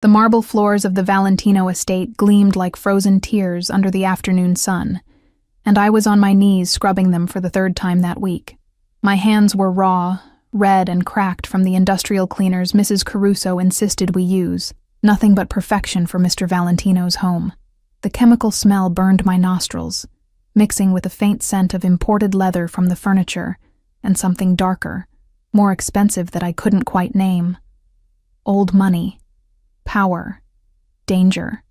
The marble floors of the Valentino estate gleamed like frozen tears under the afternoon sun, and I was on my knees scrubbing them for the third time that week. My hands were raw, red and cracked from the industrial cleaners Mrs. Caruso insisted we use, nothing but perfection for Mr. Valentino's home. The chemical smell burned my nostrils, mixing with a faint scent of imported leather from the furniture and something darker, more expensive that I couldn't quite name. Old money, power, danger.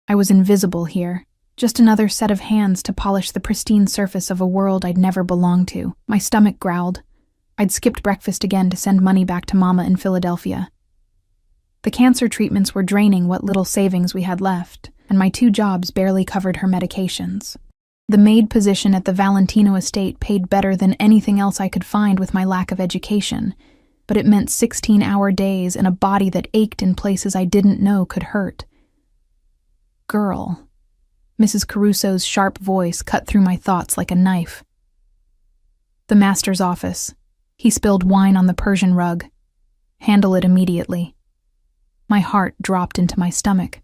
I was invisible here, just another set of hands to polish the pristine surface of a world I'd never belonged to. My stomach growled. I'd skipped breakfast again to send money back to Mama in Philadelphia. The cancer treatments were draining what little savings we had left, and my 2 jobs barely covered her medications. The maid position at the Valentino estate paid better than anything else I could find with my lack of education, but it meant 16-hour days and a body that ached in places I didn't know could hurt. Girl. Mrs. Caruso's sharp voice cut through my thoughts like a knife. The master's office. He spilled wine on the Persian rug. Handle it immediately. My heart dropped into my stomach.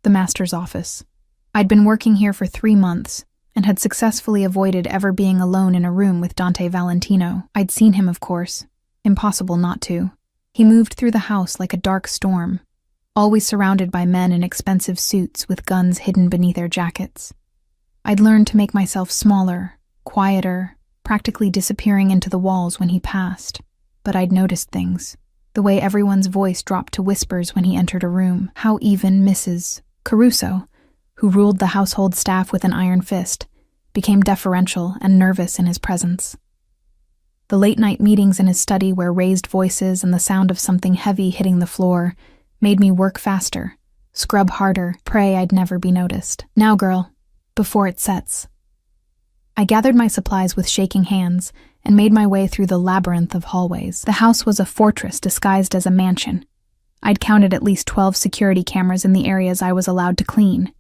The master's office. I'd been working here for 3 months and had successfully avoided ever being alone in a room with Dante Valentino. I'd seen him, of course. Impossible not to. He moved through the house like a dark storm, always surrounded by men in expensive suits with guns hidden beneath their jackets. I'd learned to make myself smaller, quieter, practically disappearing into the walls when he passed. But I'd noticed things. The way everyone's voice dropped to whispers when he entered a room. How even Mrs. Caruso, who ruled the household staff with an iron fist, became deferential and nervous in his presence. The late-night meetings in his study where raised voices and the sound of something heavy hitting the floor made me work faster, scrub harder, pray I'd never be noticed. Now, girl, before it sets. I gathered my supplies with shaking hands and made my way through the labyrinth of hallways. The house was a fortress disguised as a mansion. I'd counted at least 12 security cameras in the areas I was allowed to clean.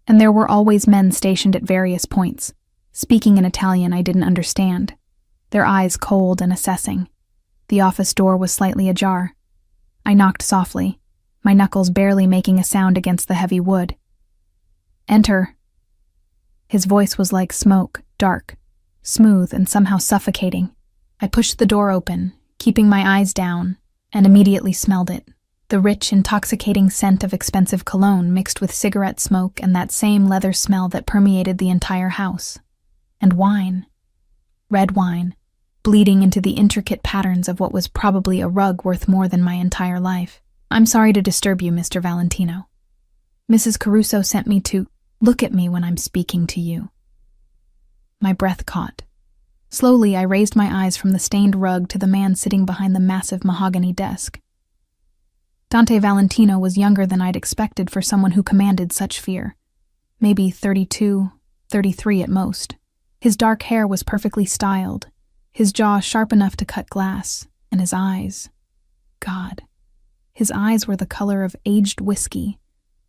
And there were always men stationed at various points, speaking in Italian I didn't understand, their eyes cold and assessing. The office door was slightly ajar. I knocked softly, my knuckles barely making a sound against the heavy wood. Enter. His voice was like smoke, dark, smooth, and somehow suffocating. I pushed the door open, keeping my eyes down, and immediately smelled it. The rich, intoxicating scent of expensive cologne mixed with cigarette smoke and that same leather smell that permeated the entire house. And wine. Red wine, bleeding into the intricate patterns of what was probably a rug worth more than my entire life. I'm sorry to disturb you, Mr. Valentino. Mrs. Caruso sent me to look at me when I'm speaking to you. My breath caught. Slowly, I raised my eyes from the stained rug to the man sitting behind the massive mahogany desk. Dante Valentino was younger than I'd expected for someone who commanded such fear. Maybe 32, 33 at most. His dark hair was perfectly styled, his jaw sharp enough to cut glass, and his eyes. God. His eyes were the color of aged whiskey,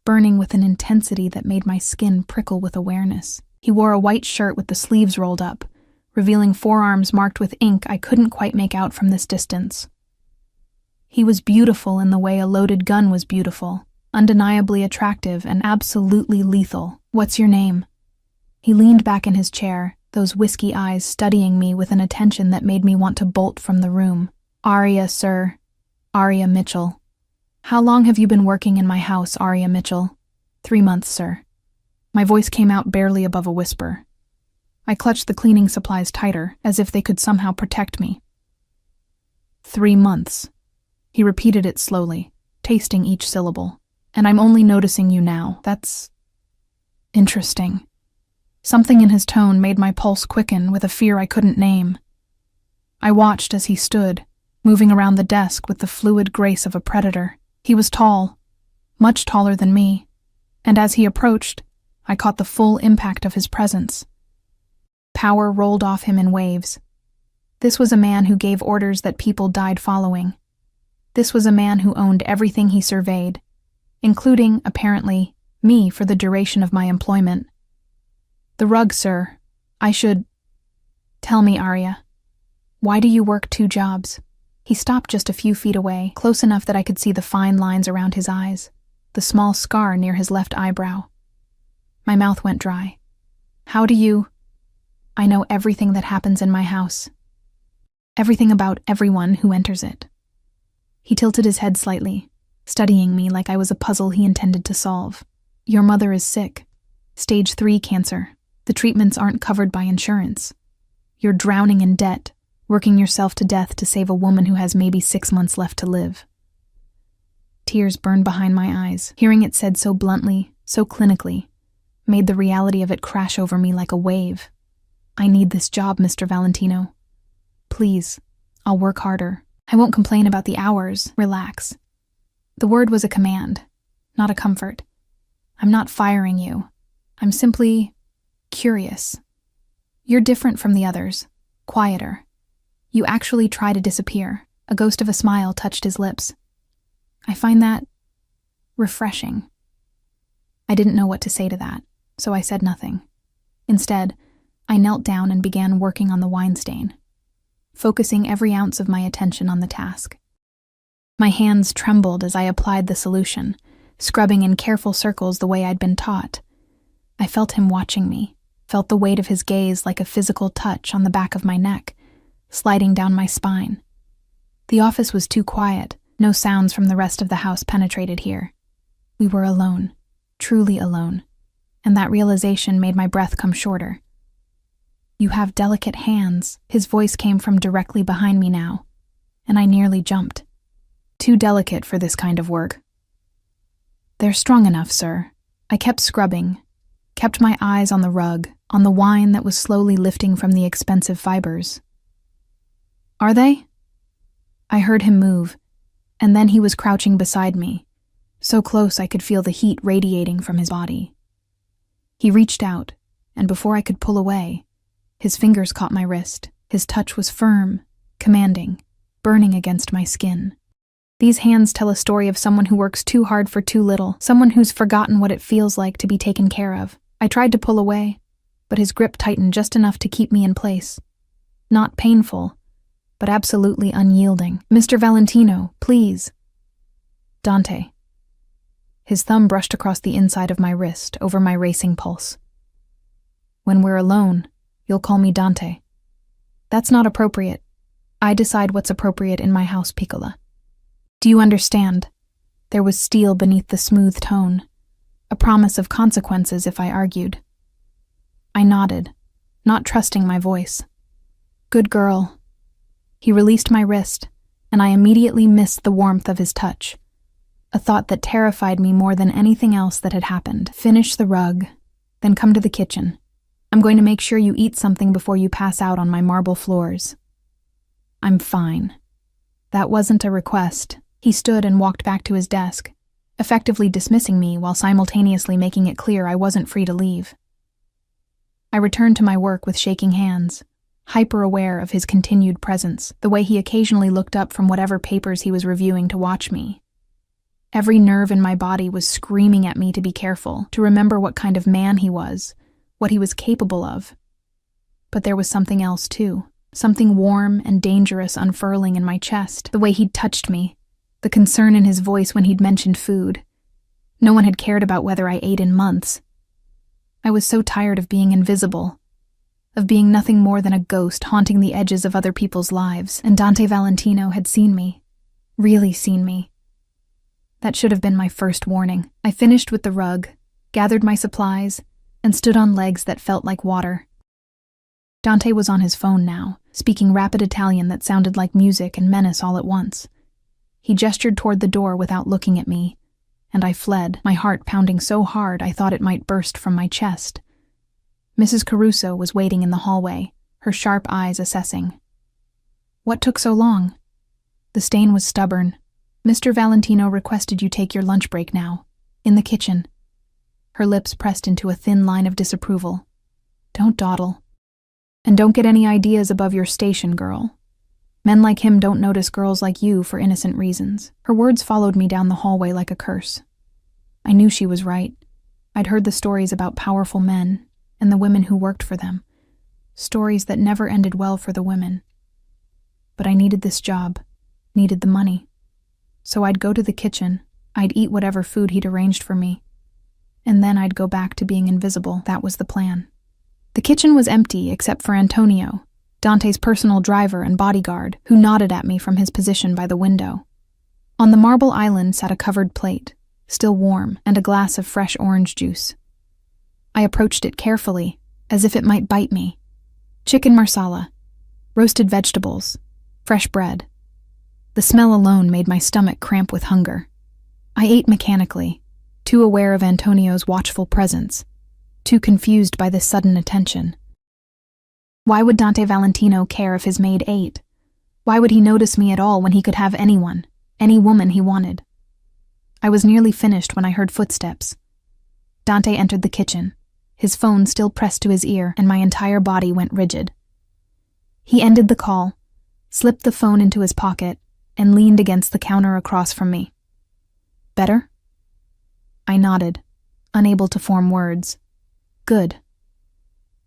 burning with an intensity that made my skin prickle with awareness. He wore a white shirt with the sleeves rolled up, revealing forearms marked with ink I couldn't quite make out from this distance. He was beautiful in the way a loaded gun was beautiful, undeniably attractive and absolutely lethal. What's your name? He leaned back in his chair, those whiskey eyes studying me with an attention that made me want to bolt from the room. Aria, sir. Aria Mitchell. How long have you been working in my house, Aria Mitchell? 3 months, sir. My voice came out barely above a whisper. I clutched the cleaning supplies tighter, as if they could somehow protect me. 3 months. He repeated it slowly, tasting each syllable. And I'm only noticing you now. That's interesting. Something in his tone made my pulse quicken with a fear I couldn't name. I watched as he stood, moving around the desk with the fluid grace of a predator. He was tall, much taller than me, and as he approached, I caught the full impact of his presence. Power rolled off him in waves. This was a man who gave orders that people died following. This was a man who owned everything he surveyed, including, apparently, me for the duration of my employment. The rug, sir. Tell me, Aria. Why do you work 2 jobs? He stopped just a few feet away, close enough that I could see the fine lines around his eyes, the small scar near his left eyebrow. My mouth went dry. How do you... I know everything that happens in my house. Everything about everyone who enters it. He tilted his head slightly, studying me like I was a puzzle he intended to solve. Your mother is sick. Stage 3 cancer. The treatments aren't covered by insurance. You're drowning in debt, working yourself to death to save a woman who has maybe 6 months left to live. Tears burned behind my eyes. Hearing it said so bluntly, so clinically, made the reality of it crash over me like a wave. I need this job, Mr. Valentino. Please, I'll work harder. I won't complain about the hours. Relax. The word was a command, not a comfort. I'm not firing you. I'm simply curious. You're different from the others, quieter. You actually try to disappear. A ghost of a smile touched his lips. I find that refreshing. I didn't know what to say to that, so I said nothing. Instead, I knelt down and began working on the wine stain, focusing every ounce of my attention on the task. My hands trembled as I applied the solution, scrubbing in careful circles the way I'd been taught. I felt him watching me, felt the weight of his gaze like a physical touch on the back of my neck, sliding down my spine. The office was too quiet. No sounds from the rest of the house penetrated here. We were alone, truly alone, and that realization made my breath come shorter. You have delicate hands. His voice came from directly behind me now, and I nearly jumped. Too delicate for this kind of work. They're strong enough, sir. I kept scrubbing, kept my eyes on the rug, on the wine that was slowly lifting from the expensive fibers. Are they? I heard him move, and then he was crouching beside me, so close I could feel the heat radiating from his body. He reached out, and before I could pull away, his fingers caught my wrist. His touch was firm, commanding, burning against my skin. These hands tell a story of someone who works too hard for too little, someone who's forgotten what it feels like to be taken care of. I tried to pull away, but his grip tightened just enough to keep me in place. Not painful, but absolutely unyielding. Mr. Valentino, please. Dante. His thumb brushed across the inside of my wrist, over my racing pulse. When we're alone, you'll call me Dante. That's not appropriate. I decide what's appropriate in my house, Piccola. Do you understand? There was steel beneath the smooth tone, a promise of consequences if I argued. I nodded, not trusting my voice. Good girl. He released my wrist, and I immediately missed the warmth of his touch, a thought that terrified me more than anything else that had happened. Finish the rug, then come to the kitchen. I'm going to make sure you eat something before you pass out on my marble floors. I'm fine. That wasn't a request. He stood and walked back to his desk, effectively dismissing me while simultaneously making it clear I wasn't free to leave. I returned to my work with shaking hands, hyper-aware of his continued presence, the way he occasionally looked up from whatever papers he was reviewing to watch me. Every nerve in my body was screaming at me to be careful, to remember what kind of man he was, what he was capable of. But there was something else, too. Something warm and dangerous unfurling in my chest, the way he'd touched me, the concern in his voice when he'd mentioned food. No one had cared about whether I ate in months. I was so tired of being invisible, of being nothing more than a ghost haunting the edges of other people's lives, and Dante Valentino had seen me, really seen me. That should have been my first warning. I finished with the rug, gathered my supplies, and stood on legs that felt like water. Dante was on his phone now, speaking rapid Italian that sounded like music and menace all at once. He gestured toward the door without looking at me, and I fled, my heart pounding so hard I thought it might burst from my chest. Mrs. Caruso was waiting in the hallway, her sharp eyes assessing. What took so long? The stain was stubborn. Mr. Valentino requested you take your lunch break now, in the kitchen. Her lips pressed into a thin line of disapproval. Don't dawdle. And don't get any ideas above your station, girl. Men like him don't notice girls like you for innocent reasons. Her words followed me down the hallway like a curse. I knew she was right. I'd heard the stories about powerful men and the women who worked for them. Stories that never ended well for the women. But I needed this job. needed the money. So I'd go to the kitchen, I'd eat whatever food he'd arranged for me, and then I'd go back to being invisible. That was the plan. The kitchen was empty except for Antonio, Dante's personal driver and bodyguard, who nodded at me from his position by the window. On the marble island sat a covered plate, still warm, and a glass of fresh orange juice. I approached it carefully, as if it might bite me. Chicken marsala, roasted vegetables, fresh bread. The smell alone made my stomach cramp with hunger. I ate mechanically, too aware of Antonio's watchful presence, too confused by this sudden attention. Why would Dante Valentino care if his maid ate? Why would he notice me at all when he could have anyone, any woman he wanted? I was nearly finished when I heard footsteps. Dante entered the kitchen, his phone still pressed to his ear, and my entire body went rigid. He ended the call, slipped the phone into his pocket, and leaned against the counter across from me. Better? I nodded, unable to form words. Good.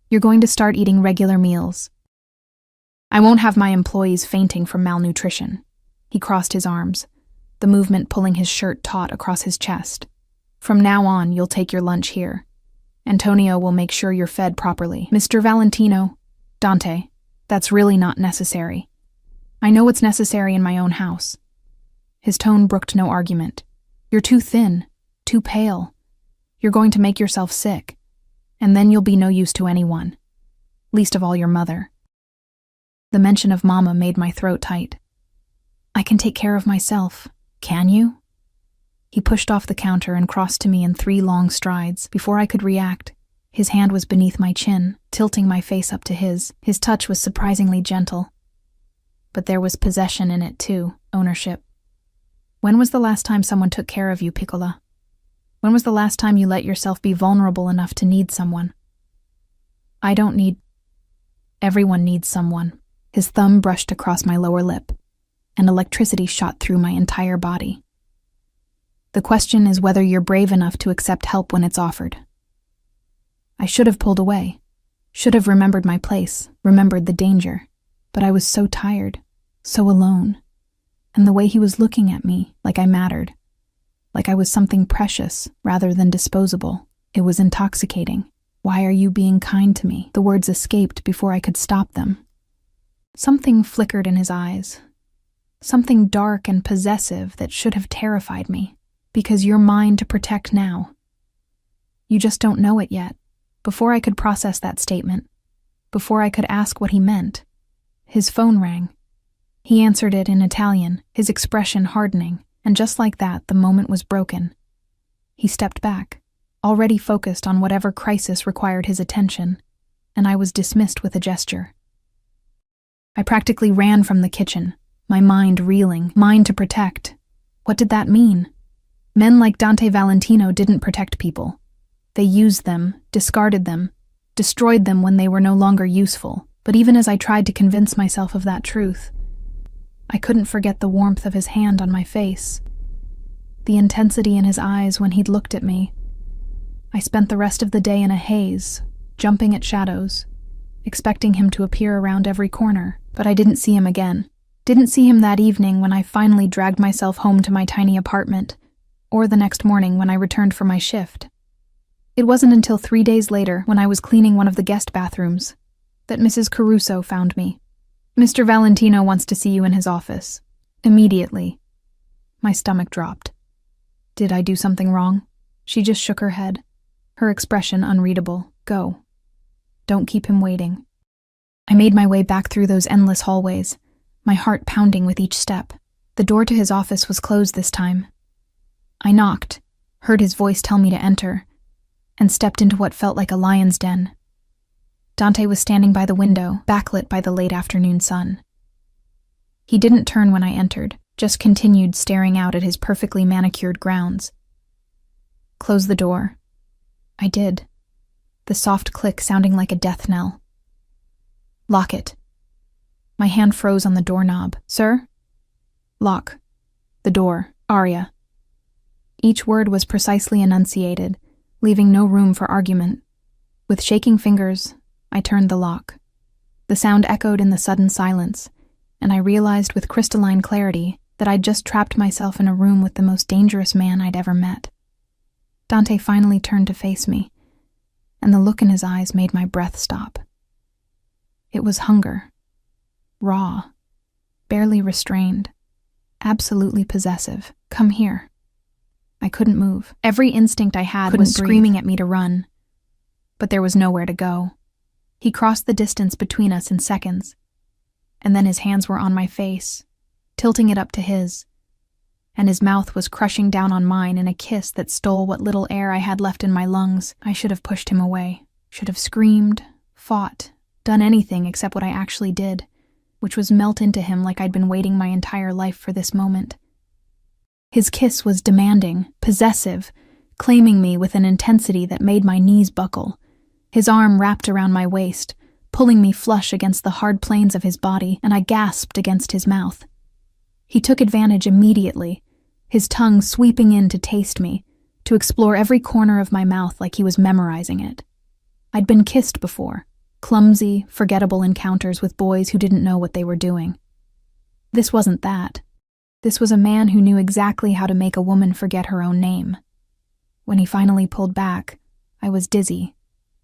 You're going to start eating regular meals. I won't have my employees fainting from malnutrition. He crossed his arms, the movement pulling his shirt taut across his chest. From now on, you'll take your lunch here. Antonio will make sure you're fed properly. Mr. Valentino, Dante, that's really not necessary. I know what's necessary in my own house. His tone brooked no argument. You're too thin, too pale. You're going to make yourself sick, and then you'll be no use to anyone, least of all your mother. The mention of Mama made my throat tight. I can take care of myself, can you? He pushed off the counter and crossed to me in 3 long strides. Before I could react, his hand was beneath my chin, tilting my face up to his. His touch was surprisingly gentle. But there was possession in it too, ownership. When was the last time someone took care of you, Piccola? When was the last time you let yourself be vulnerable enough to need someone? I don't need... Everyone needs someone. His thumb brushed across my lower lip, and electricity shot through my entire body. The question is whether you're brave enough to accept help when it's offered. I should have pulled away, should have remembered my place, remembered the danger, but I was so tired, so alone, and the way he was looking at me, like I mattered, like I was something precious rather than disposable, it was intoxicating. Why are you being kind to me? The words escaped before I could stop them. Something flickered in his eyes, something dark and possessive that should have terrified me. Because you're mine to protect now. You just don't know it yet. Before I could process that statement, before I could ask what he meant, his phone rang. He answered it in Italian, his expression hardening, and just like that, the moment was broken. He stepped back, already focused on whatever crisis required his attention, and I was dismissed with a gesture. I practically ran from the kitchen, my mind reeling, mine to protect. What did that mean? Men like Dante Valentino didn't protect people. They used them, discarded them, destroyed them when they were no longer useful. But even as I tried to convince myself of that truth, I couldn't forget the warmth of his hand on my face, the intensity in his eyes when he'd looked at me. I spent the rest of the day in a haze, jumping at shadows, expecting him to appear around every corner, but I didn't see him again. Didn't see him that evening when I finally dragged myself home to my tiny apartment, or the next morning when I returned for my shift. It wasn't until 3 days later, when I was cleaning one of the guest bathrooms, that Mrs. Caruso found me. Mr. Valentino wants to see you in his office. Immediately. My stomach dropped. Did I do something wrong? She just shook her head, her expression unreadable. Go. Don't keep him waiting. I made my way back through those endless hallways, my heart pounding with each step. The door to his office was closed this time. I knocked, heard his voice tell me to enter, and stepped into what felt like a lion's den. Dante was standing by the window, backlit by the late afternoon sun. He didn't turn when I entered, just continued staring out at his perfectly manicured grounds. Close the door. I did, the soft click sounding like a death knell. Lock it. My hand froze on the doorknob. Sir? Lock. The door. Aria. Each word was precisely enunciated, leaving no room for argument. With shaking fingers, I turned the lock. The sound echoed in the sudden silence, and I realized with crystalline clarity that I'd just trapped myself in a room with the most dangerous man I'd ever met. Dante finally turned to face me, and the look in his eyes made my breath stop. It was hunger. Raw. Barely restrained. Absolutely possessive. Come here. I couldn't move. Every instinct I had was screaming at me to run. But there was nowhere to go. He crossed the distance between us in seconds, and then his hands were on my face, tilting it up to his, and his mouth was crushing down on mine in a kiss that stole what little air I had left in my lungs. I should have pushed him away, should have screamed, fought, done anything except what I actually did, which was melt into him like I'd been waiting my entire life for this moment. His kiss was demanding, possessive, claiming me with an intensity that made my knees buckle. His arm wrapped around my waist, pulling me flush against the hard planes of his body, and I gasped against his mouth. He took advantage immediately, his tongue sweeping in to taste me, to explore every corner of my mouth like he was memorizing it. I'd been kissed before, clumsy, forgettable encounters with boys who didn't know what they were doing. This wasn't that. This was a man who knew exactly how to make a woman forget her own name. When he finally pulled back, I was dizzy,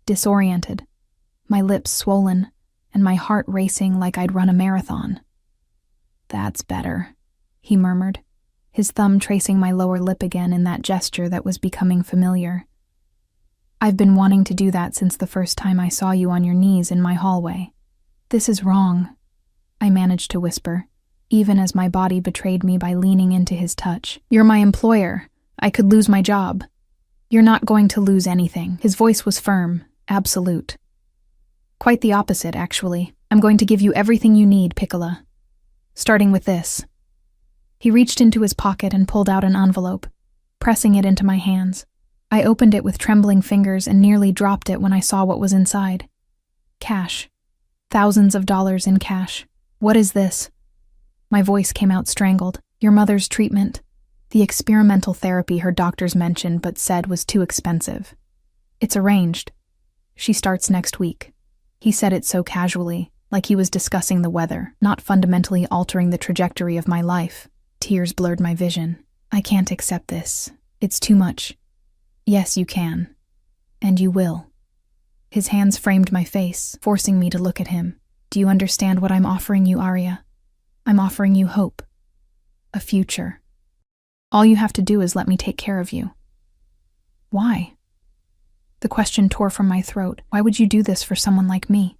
disoriented, my lips swollen, and my heart racing like I'd run a marathon. "That's better," he murmured, his thumb tracing my lower lip again in that gesture that was becoming familiar. "I've been wanting to do that since the first time I saw you on your knees in my hallway. This is wrong," I managed to whisper, even as my body betrayed me by leaning into his touch. "You're my employer. I could lose my job." "You're not going to lose anything." His voice was firm, absolute. "Quite the opposite, actually. I'm going to give you everything you need, Piccola. Starting with this." He reached into his pocket and pulled out an envelope, pressing it into my hands. I opened it with trembling fingers and nearly dropped it when I saw what was inside. Cash. Thousands of dollars in cash. "What is this?" My voice came out strangled. "Your mother's treatment. The experimental therapy her doctors mentioned but said was too expensive. It's arranged. She starts next week." He said it so casually, like he was discussing the weather, not fundamentally altering the trajectory of my life. Tears blurred my vision. "I can't accept this. It's too much." "Yes, you can. And you will." His hands framed my face, forcing me to look at him. "Do you understand what I'm offering you, Arya? I'm offering you hope. A future. All you have to do is let me take care of you." "Why?" The question tore from my throat. "Why would you do this for someone like me?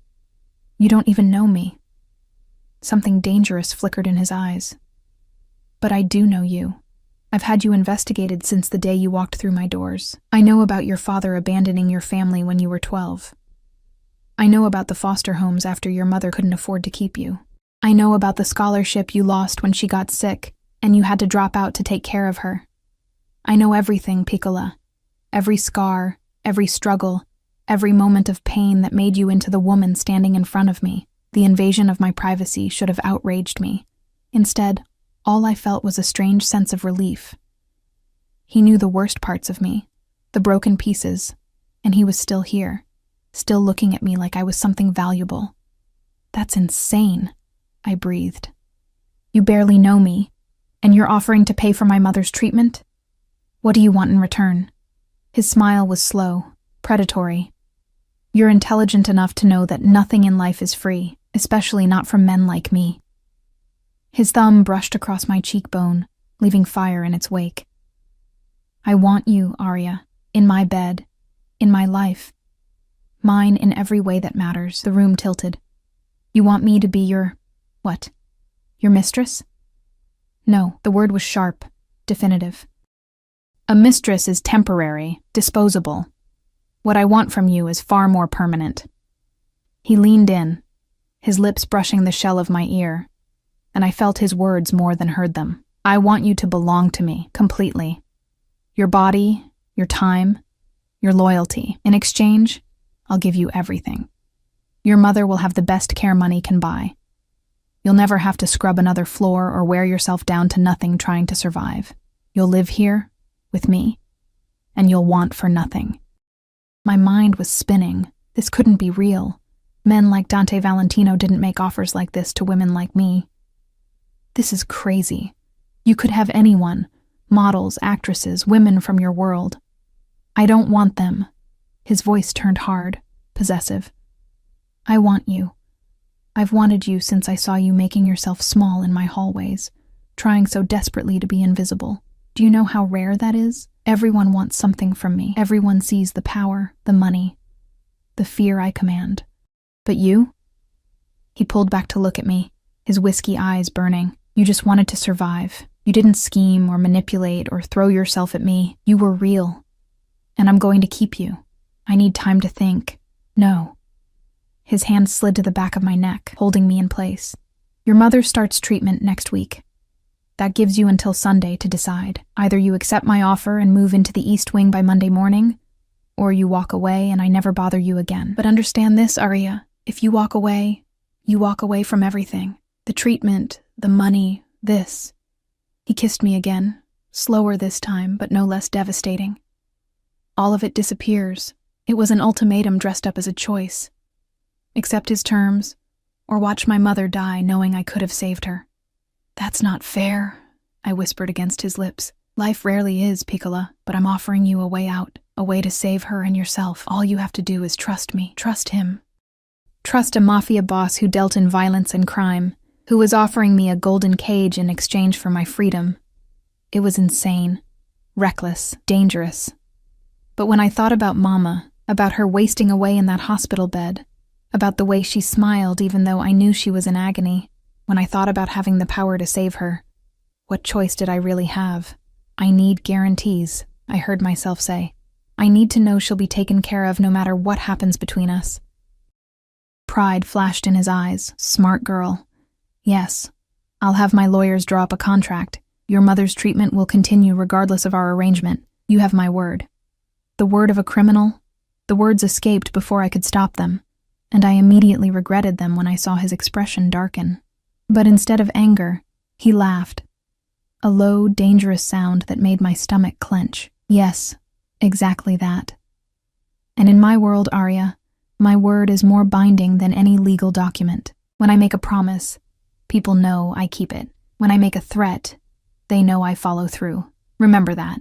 You don't even know me." Something dangerous flickered in his eyes. "But I do know you. I've had you investigated since the day you walked through my doors. I know about your father abandoning your family when you were 12. I know about the foster homes after your mother couldn't afford to keep you. I know about the scholarship you lost when she got sick and you had to drop out to take care of her. I know everything, Piccola. Every scar, every struggle, every moment of pain that made you into the woman standing in front of me. The invasion of my privacy should have outraged me. Instead, all I felt was a strange sense of relief. He knew the worst parts of me, the broken pieces, and he was still here, still looking at me like I was something valuable. "That's insane," I breathed. "You barely know me, and you're offering to pay for my mother's treatment? What do you want in return?" His smile was slow, predatory. "You're intelligent enough to know that nothing in life is free, especially not from men like me." His thumb brushed across my cheekbone, leaving fire in its wake. "I want you, Arya, in my bed, in my life. Mine in every way that matters." The room tilted. "You want me to be your... what? Your mistress?" No, the word was sharp, definitive. "A mistress is temporary, disposable. What I want from you is far more permanent." He leaned in, his lips brushing the shell of my ear, and I felt his words more than heard them. "I want you to belong to me, completely. Your body, your time, your loyalty. In exchange, I'll give you everything. Your mother will have the best care money can buy. You'll never have to scrub another floor or wear yourself down to nothing trying to survive. You'll live here, with me, and you'll want for nothing." My mind was spinning. This couldn't be real. Men like Dante Valentino didn't make offers like this to women like me. This is crazy. You could have anyone, models, actresses, women from your world. I don't want them. His voice turned hard, possessive. I want you. I've wanted you since I saw you making yourself small in my hallways, trying so desperately to be invisible. Do you know how rare that is? Everyone wants something from me. Everyone sees the power, the money, the fear I command. But you? He pulled back to look at me, his whiskey eyes burning. You just wanted to survive. You didn't scheme or manipulate or throw yourself at me. You were real. And I'm going to keep you. I need time to think. No. His hand slid to the back of my neck, holding me in place. Your mother starts treatment next week. That gives you until Sunday to decide. Either you accept my offer and move into the East Wing by Monday morning, or you walk away and I never bother you again. But understand this, Arya. If you walk away from everything. The treatment, the money, this. He kissed me again, slower this time, but no less devastating. All of it disappears. It was an ultimatum dressed up as a choice. Accept his terms, or watch my mother die knowing I could have saved her. That's not fair, I whispered against his lips. Life rarely is, Piccola, but I'm offering you a way out, a way to save her and yourself. All you have to do is trust me, trust him. Trust a mafia boss who dealt in violence and crime, who was offering me a golden cage in exchange for my freedom. It was insane, reckless, dangerous. But when I thought about Mama, about her wasting away in that hospital bed, about the way she smiled even though I knew she was in agony, when I thought about having the power to save her, what choice did I really have? I need guarantees, I heard myself say. I need to know she'll be taken care of no matter what happens between us. Pride flashed in his eyes. Smart girl. Yes, I'll have my lawyers draw up a contract. Your mother's treatment will continue regardless of our arrangement. You have my word. The word of a criminal? The words escaped before I could stop them, and I immediately regretted them when I saw his expression darken. But instead of anger, he laughed. A low, dangerous sound that made my stomach clench. Yes, exactly that. And in my world, Arya, my word is more binding than any legal document. When I make a promise, people know I keep it. When I make a threat, they know I follow through. Remember that.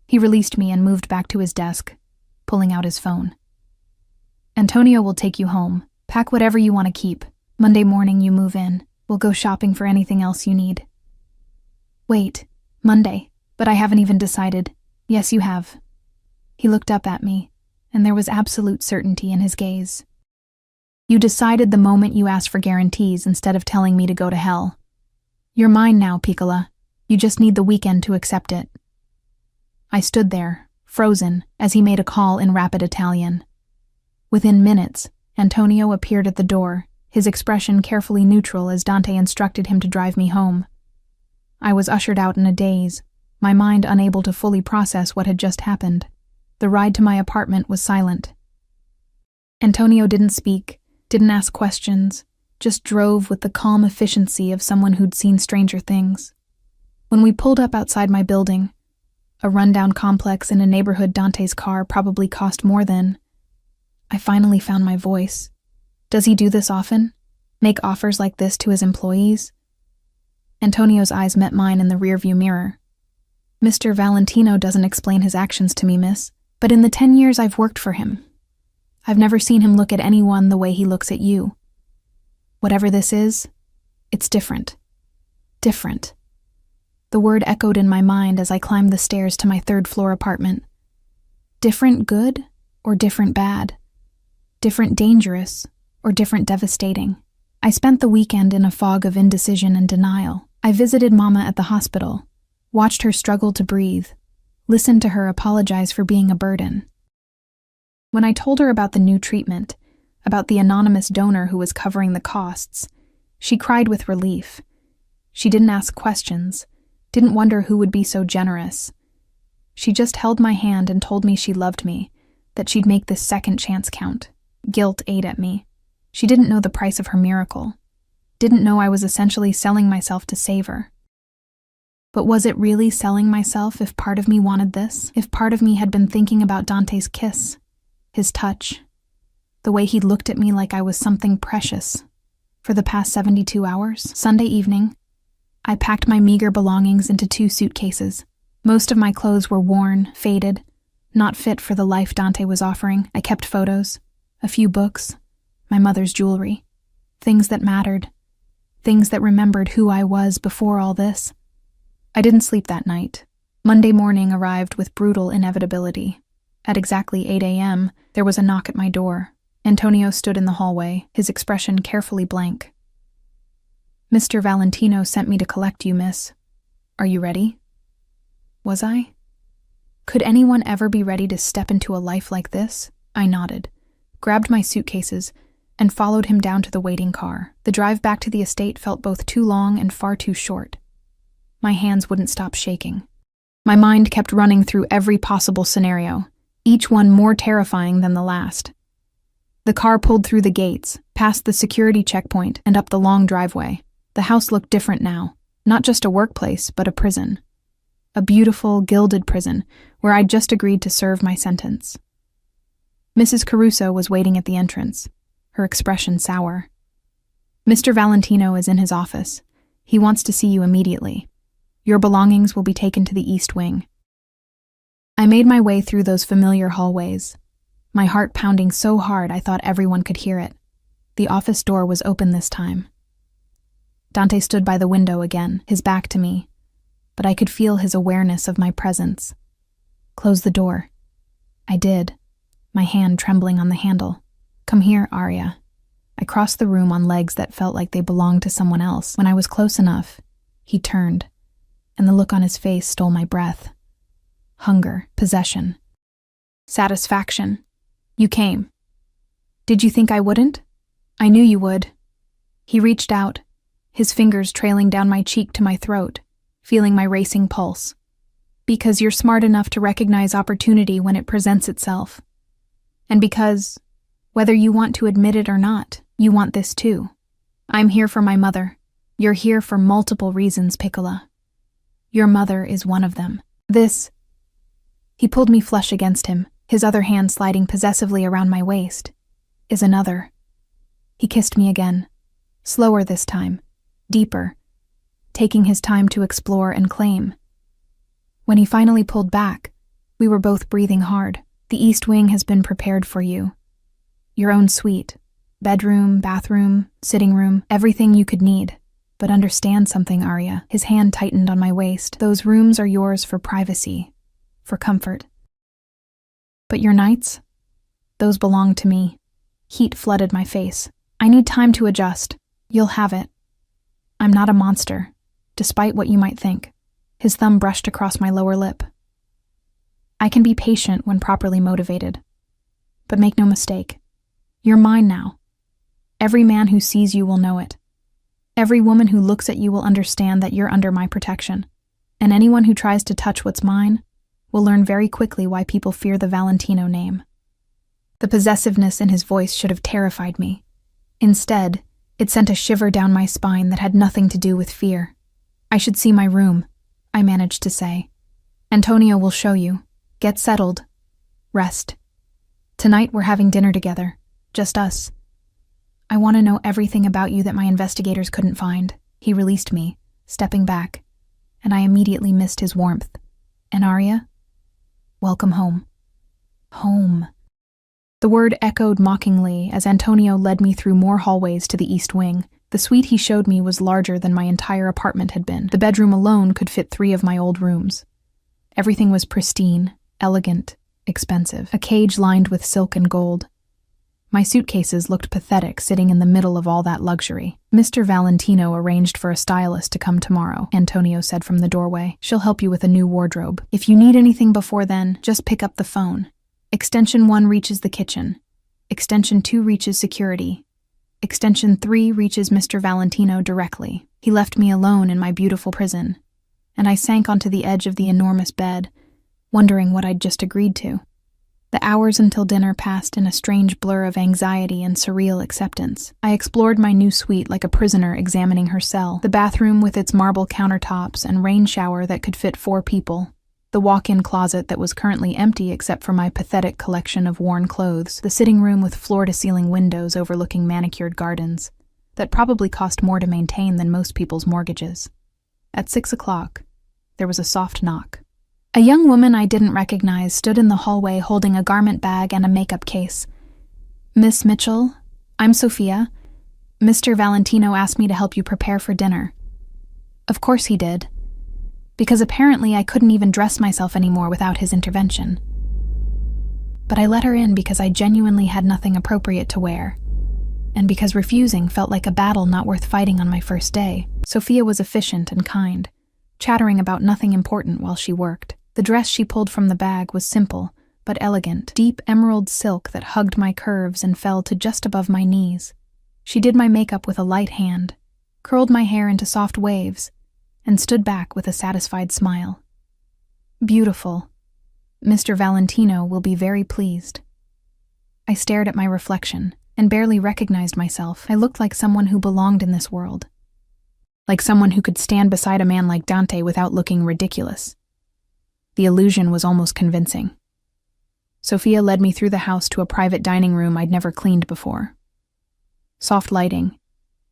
He released me and moved back to his desk, pulling out his phone. Antonio will take you home. Pack whatever you want to keep. Monday morning you move in. We'll go shopping for anything else you need. Wait, Monday, but I haven't even decided. Yes, you have. He looked up at me, and there was absolute certainty in his gaze. You decided the moment you asked for guarantees instead of telling me to go to hell. You're mine now, Piccola. You just need the weekend to accept it. I stood there, frozen, as he made a call in rapid Italian. Within minutes, Antonio appeared at the door, his expression carefully neutral as Dante instructed him to drive me home. I was ushered out in a daze, my mind unable to fully process what had just happened. The ride to my apartment was silent. Antonio didn't speak, didn't ask questions, just drove with the calm efficiency of someone who'd seen stranger things. When we pulled up outside my building, a rundown complex in a neighborhood Dante's car probably cost more than, I finally found my voice. Does he do this often? Make offers like this to his employees? Antonio's eyes met mine in the rearview mirror. Mr. Valentino doesn't explain his actions to me, miss, but in the 10 years I've worked for him, I've never seen him look at anyone the way he looks at you. Whatever this is, it's different. Different. The word echoed in my mind as I climbed the stairs to my third-floor apartment. Different good or different bad? Different dangerous or different devastating? I spent the weekend in a fog of indecision and denial. I visited Mama at the hospital, watched her struggle to breathe, listened to her apologize for being a burden. When I told her about the new treatment, about the anonymous donor who was covering the costs, she cried with relief. She didn't ask questions, didn't wonder who would be so generous. She just held my hand and told me she loved me, that she'd make this second chance count. Guilt ate at me. She didn't know the price of her miracle. Didn't know I was essentially selling myself to save her. But was it really selling myself if part of me wanted this? If part of me had been thinking about Dante's kiss, his touch, the way he looked at me like I was something precious? For the past 72 hours, Sunday evening, I packed my meager belongings into 2 suitcases. Most of my clothes were worn, faded, not fit for the life Dante was offering. I kept photos, a few books, my mother's jewelry, things that mattered, things that remembered who I was before all this. I didn't sleep that night. Monday morning arrived with brutal inevitability. At exactly 8 a.m., there was a knock at my door. Antonio stood in the hallway, his expression carefully blank. "Mr. Valentino sent me to collect you, miss. Are you ready?" Was I? Could anyone ever be ready to step into a life like this? I nodded, grabbed my suitcases, and followed him down to the waiting car. The drive back to the estate felt both too long and far too short. My hands wouldn't stop shaking. My mind kept running through every possible scenario, each one more terrifying than the last. The car pulled through the gates, past the security checkpoint, and up the long driveway. The house looked different now, not just a workplace, but a prison. A beautiful, gilded prison, where I'd just agreed to serve my sentence. Mrs. Caruso was waiting at the entrance, her expression sour. "Mr. Valentino is in his office. He wants to see you immediately. Your belongings will be taken to the East Wing." I made my way through those familiar hallways, my heart pounding so hard I thought everyone could hear it. The office door was open this time. Dante stood by the window again, his back to me, but I could feel his awareness of my presence. "Close the door." I did, my hand trembling on the handle. "Come here, Arya." I crossed the room on legs that felt like they belonged to someone else. When I was close enough, he turned, and the look on his face stole my breath. Hunger, possession, satisfaction. "You came. Did you think I wouldn't? I knew you would." He reached out, his fingers trailing down my cheek to my throat, feeling my racing pulse. "Because you're smart enough to recognize opportunity when it presents itself. And because, whether you want to admit it or not, you want this too. I'm here for my mother. You're here for multiple reasons, Piccola. Your mother is one of them. This..." He pulled me flush against him, his other hand sliding possessively around my waist. "Is another." He kissed me again, slower this time, deeper, taking his time to explore and claim. When he finally pulled back, we were both breathing hard. "The East Wing has been prepared for you. Your own suite, bedroom, bathroom, sitting room, everything you could need. But understand something, Arya." His hand tightened on my waist. "Those rooms are yours for privacy, for comfort. But your nights? Those belong to me." Heat flooded my face. "I need time to adjust. You'll have it. I'm not a monster, despite what you might think." His thumb brushed across my lower lip. "I can be patient when properly motivated. But make no mistake, you're mine now. Every man who sees you will know it. Every woman who looks at you will understand that you're under my protection. And anyone who tries to touch what's mine will learn very quickly why people fear the Valentino name." The possessiveness in his voice should have terrified me. Instead, it sent a shiver down my spine that had nothing to do with fear. "I should see my room," I managed to say. "Antonio will show you. Get settled. Rest. Tonight we're having dinner together. Just us. I want to know everything about you that my investigators couldn't find." He released me, stepping back, and I immediately missed his warmth. "And Arya? Welcome home." Home. The word echoed mockingly as Antonio led me through more hallways to the East Wing. The suite he showed me was larger than my entire apartment had been. The bedroom alone could fit 3 of my old rooms. Everything was pristine, elegant, expensive, a cage lined with silk and gold. My suitcases looked pathetic sitting in the middle of all that luxury. "Mr. Valentino arranged for a stylist to come tomorrow," Antonio said from the doorway. "She'll help you with a new wardrobe. If you need anything before then, just pick up the phone. Extension 1 reaches the kitchen. Extension 2 reaches security. Extension 3 reaches Mr. Valentino directly." He left me alone in my beautiful prison, and I sank onto the edge of the enormous bed, wondering what I'd just agreed to. The hours until dinner passed in a strange blur of anxiety and surreal acceptance. I explored my new suite like a prisoner examining her cell. The bathroom with its marble countertops and rain shower that could fit 4 people. The walk-in closet that was currently empty except for my pathetic collection of worn clothes. The sitting room with floor-to-ceiling windows overlooking manicured gardens that probably cost more to maintain than most people's mortgages. At 6 o'clock, there was a soft knock. A young woman I didn't recognize stood in the hallway holding a garment bag and a makeup case. "Miss Mitchell, I'm Sophia. Mr. Valentino asked me to help you prepare for dinner." Of course he did, because apparently I couldn't even dress myself anymore without his intervention. But I let her in because I genuinely had nothing appropriate to wear, and because refusing felt like a battle not worth fighting on my first day. Sophia was efficient and kind, chattering about nothing important while she worked. The dress she pulled from the bag was simple, but elegant, deep emerald silk that hugged my curves and fell to just above my knees. She did my makeup with a light hand, curled my hair into soft waves, and stood back with a satisfied smile. "Beautiful. Mr. Valentino will be very pleased." I stared at my reflection and barely recognized myself. I looked like someone who belonged in this world. Like someone who could stand beside a man like Dante without looking ridiculous. The illusion was almost convincing. Sophia led me through the house to a private dining room I'd never cleaned before. Soft lighting,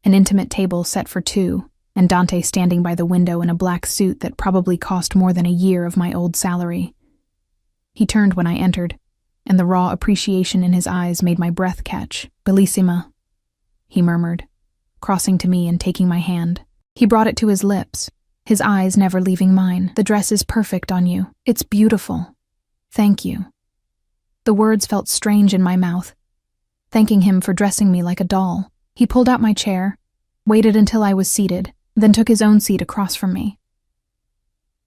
an intimate table set for two, and Dante standing by the window in a black suit that probably cost more than a year of my old salary. He turned when I entered, and the raw appreciation in his eyes made my breath catch. "Bellissima," he murmured, crossing to me and taking my hand. He brought it to his lips, his eyes never leaving mine. "The dress is perfect on you. It's beautiful. Thank you." The words felt strange in my mouth, thanking him for dressing me like a doll. He pulled out my chair, waited until I was seated, then took his own seat across from me.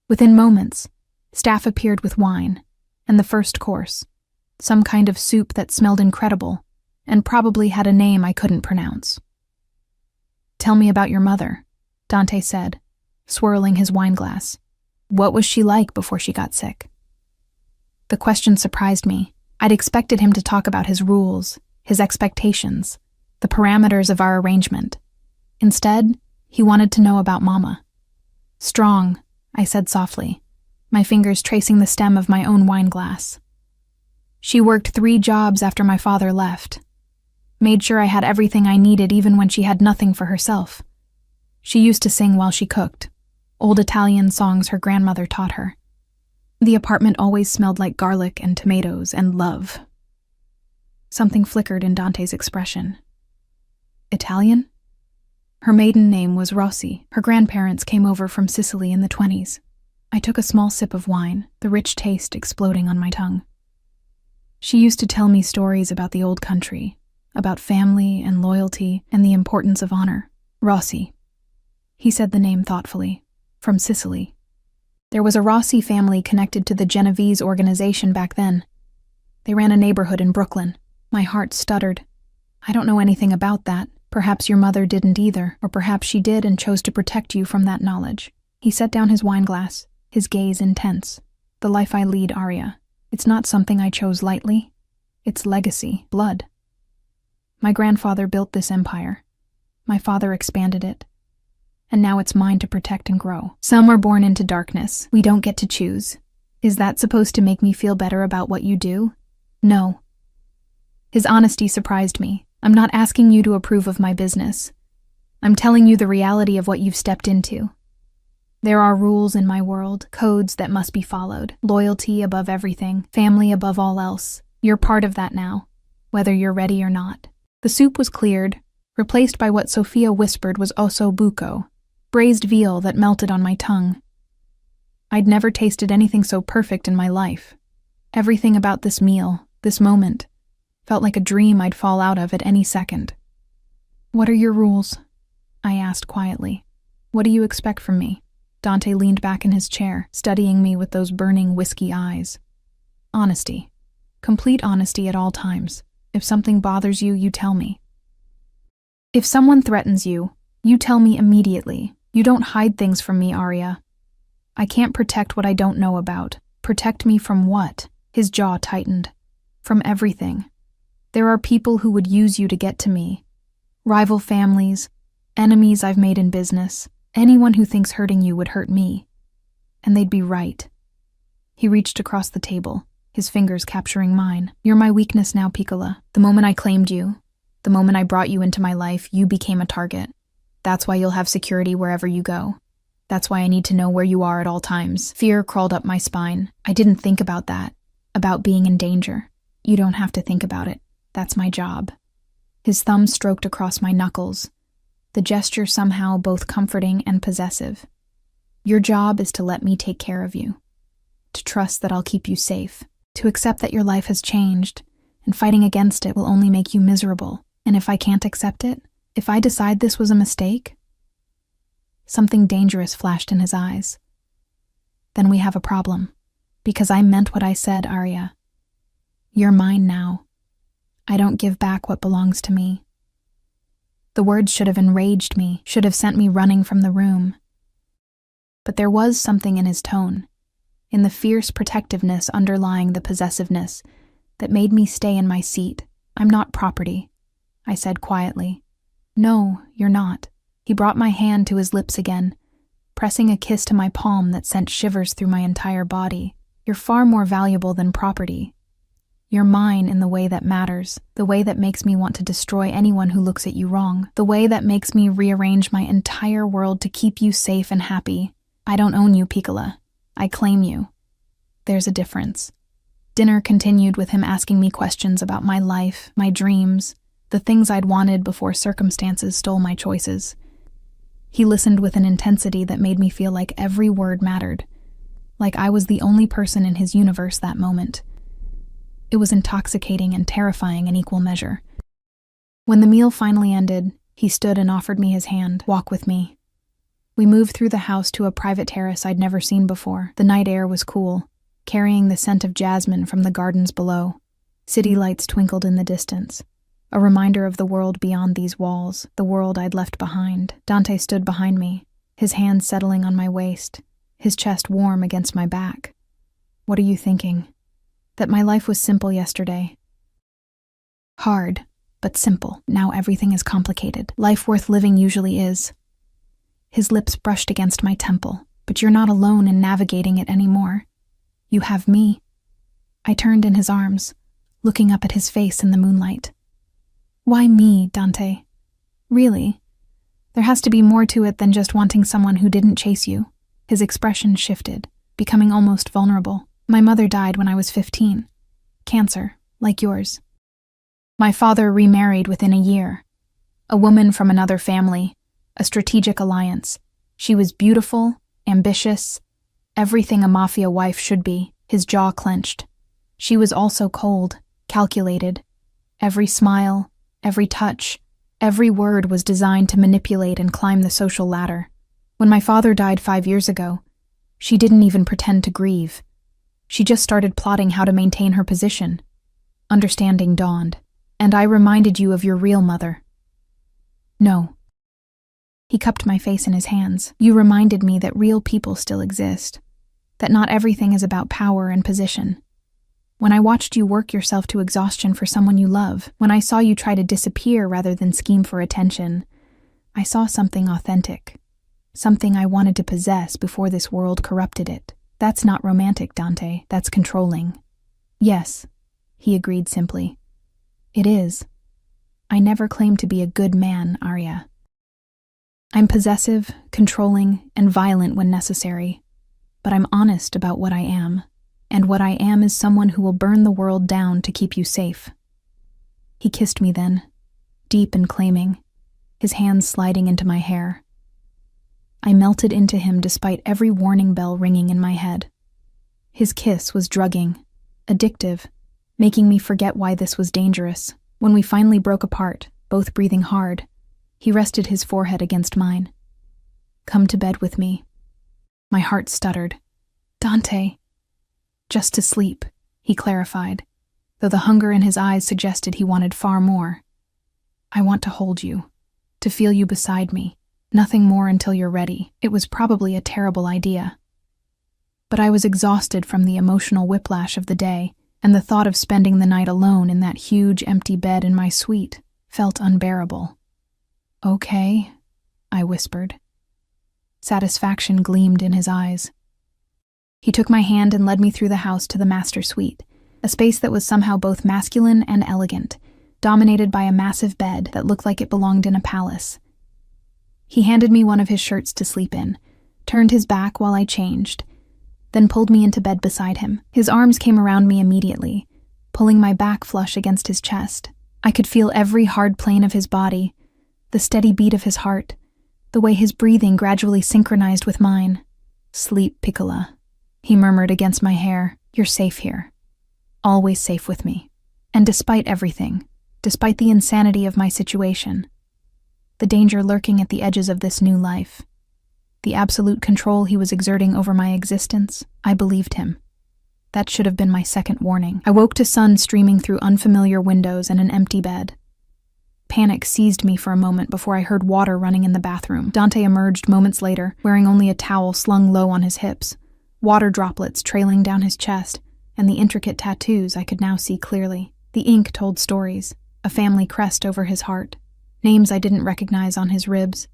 Within moments, staff appeared with wine, and the first course, some kind of soup that smelled incredible, and probably had a name I couldn't pronounce. "Tell me about your mother," Dante said, swirling his wineglass. "What was she like before she got sick?" The question surprised me. I'd expected him to talk about his rules, his expectations, the parameters of our arrangement. Instead, he wanted to know about Mama. "Strong," I said softly, my fingers tracing the stem of my own wineglass. "She worked 3 jobs after my father left. Made sure I had everything I needed even when she had nothing for herself. She used to sing while she cooked, old Italian songs her grandmother taught her. The apartment always smelled like garlic and tomatoes and love." Something flickered in Dante's expression. "Italian?" Her maiden name was Rossi. Her grandparents came over from Sicily in the 20s. I took a small sip of wine, the rich taste exploding on my tongue. "She used to tell me stories about the old country, about family and loyalty and the importance of honor. Rossi." He said the name thoughtfully. "From Sicily. There was a Rossi family connected to the Genovese organization back then. They ran a neighborhood in Brooklyn." My heart stuttered. "I don't know anything about that. Perhaps your mother didn't either, or perhaps she did and chose to protect you from that knowledge." He set down his wineglass, his gaze intense. "The life I lead, Arya. It's not something I chose lightly. It's legacy, blood. My grandfather built this empire. My father expanded it. And now it's mine to protect and grow. Some are born into darkness. We don't get to choose. Is that supposed to make me feel better about what you do? No." His honesty surprised me. "I'm not asking you to approve of my business. I'm telling you the reality of what you've stepped into. There are rules in my world, codes that must be followed. Loyalty above everything, family above all else. You're part of that now, whether you're ready or not." The soup was cleared, replaced by what Sophia whispered was osso buco, braised veal that melted on my tongue. I'd never tasted anything so perfect in my life. Everything about this meal, this moment, felt like a dream I'd fall out of at any second. "What are your rules?" I asked quietly. "What do you expect from me?" Dante leaned back in his chair, studying me with those burning whiskey eyes. "Honesty. Complete honesty at all times. If something bothers you, you tell me. If someone threatens you, you tell me immediately. You don't hide things from me, Arya. I can't protect what I don't know about. Protect me from what?" His jaw tightened. "From everything. There are people who would use you to get to me. Rival families, enemies I've made in business. Anyone who thinks hurting you would hurt me. And they'd be right." He reached across the table, his fingers capturing mine. "You're my weakness now, Piccola. The moment I claimed you, the moment I brought you into my life, you became a target. That's why you'll have security wherever you go. That's why I need to know where you are at all times. Fear crawled up my spine. I didn't think about that, about being in danger. You don't have to think about it. That's my job. His thumb stroked across my knuckles, the gesture somehow both comforting and possessive. Your job is to let me take care of you, to trust that I'll keep you safe, to accept that your life has changed, and fighting against it will only make you miserable. And if I can't accept it, if I decide this was a mistake, something dangerous flashed in his eyes. Then we have a problem, because I meant what I said, Arya. You're mine now. I don't give back what belongs to me. The words should have enraged me, should have sent me running from the room. But there was something in his tone, in the fierce protectiveness underlying the possessiveness, that made me stay in my seat. I'm not property, I said quietly. No, you're not. He brought my hand to his lips again, pressing a kiss to my palm that sent shivers through my entire body. You're far more valuable than property. You're mine in the way that matters, the way that makes me want to destroy anyone who looks at you wrong, the way that makes me rearrange my entire world to keep you safe and happy. I don't own you, Piccola. I claim you. There's a difference. Dinner continued with him asking me questions about my life, my dreams, the things I'd wanted before circumstances stole my choices. He listened with an intensity that made me feel like every word mattered, like I was the only person in his universe that moment. It was intoxicating and terrifying in equal measure. When the meal finally ended, he stood and offered me his hand. Walk with me. We moved through the house to a private terrace I'd never seen before. The night air was cool, carrying the scent of jasmine from the gardens below. City lights twinkled in the distance, a reminder of the world beyond these walls, the world I'd left behind. Dante stood behind me, his hands settling on my waist, his chest warm against my back. What are you thinking? That my life was simple yesterday. Hard, but simple. Now everything is complicated. Life worth living usually is. His lips brushed against my temple. But you're not alone in navigating it anymore. You have me. I turned in his arms, looking up at his face in the moonlight. Why me, Dante? Really? There has to be more to it than just wanting someone who didn't chase you. His expression shifted, becoming almost vulnerable. My mother died when I was 15. Cancer, like yours. My father remarried within a year. A woman from another family, a strategic alliance. She was beautiful, ambitious, everything a Mafia wife should be. His jaw clenched. She was also cold, calculated. Every smile, every touch, every word was designed to manipulate and climb the social ladder. When my father died 5 years ago, she didn't even pretend to grieve. She just started plotting how to maintain her position. Understanding dawned, and I reminded you of your real mother. No. He cupped my face in his hands. You reminded me that real people still exist, that not everything is about power and position. When I watched you work yourself to exhaustion for someone you love, when I saw you try to disappear rather than scheme for attention, I saw something authentic, something I wanted to possess before this world corrupted it. That's not romantic, Dante. That's controlling. Yes, he agreed simply. It is. I never claimed to be a good man, Arya. I'm possessive, controlling, and violent when necessary, but I'm honest about what I am, and what I am is someone who will burn the world down to keep you safe. He kissed me then, deep and claiming, his hands sliding into my hair. I melted into him despite every warning bell ringing in my head. His kiss was drugging, addictive, making me forget why this was dangerous. When we finally broke apart, both breathing hard, he rested his forehead against mine. Come to bed with me. My heart stuttered. Dante. Just to sleep, he clarified, though the hunger in his eyes suggested he wanted far more. I want to hold you, to feel you beside me. Nothing more until you're ready. It was probably a terrible idea. But I was exhausted from the emotional whiplash of the day, and the thought of spending the night alone in that huge empty bed in my suite felt unbearable. Okay, I whispered. Satisfaction gleamed in his eyes. He took my hand and led me through the house to the master suite, a space that was somehow both masculine and elegant, dominated by a massive bed that looked like it belonged in a palace. He handed me one of his shirts to sleep in, turned his back while I changed, then pulled me into bed beside him. His arms came around me immediately, pulling my back flush against his chest. I could feel every hard plane of his body, the steady beat of his heart, the way his breathing gradually synchronized with mine. "Sleep, Piccola," he murmured against my hair. "You're safe here. Always safe with me." And despite everything, despite the insanity of my situation, the danger lurking at the edges of this new life, the absolute control he was exerting over my existence, I believed him. That should have been my second warning. I woke to sun streaming through unfamiliar windows and an empty bed. Panic seized me for a moment before I heard water running in the bathroom. Dante emerged moments later, wearing only a towel slung low on his hips, water droplets trailing down his chest, and the intricate tattoos I could now see clearly. The ink told stories, a family crest over his heart, names I didn't recognize on his ribs,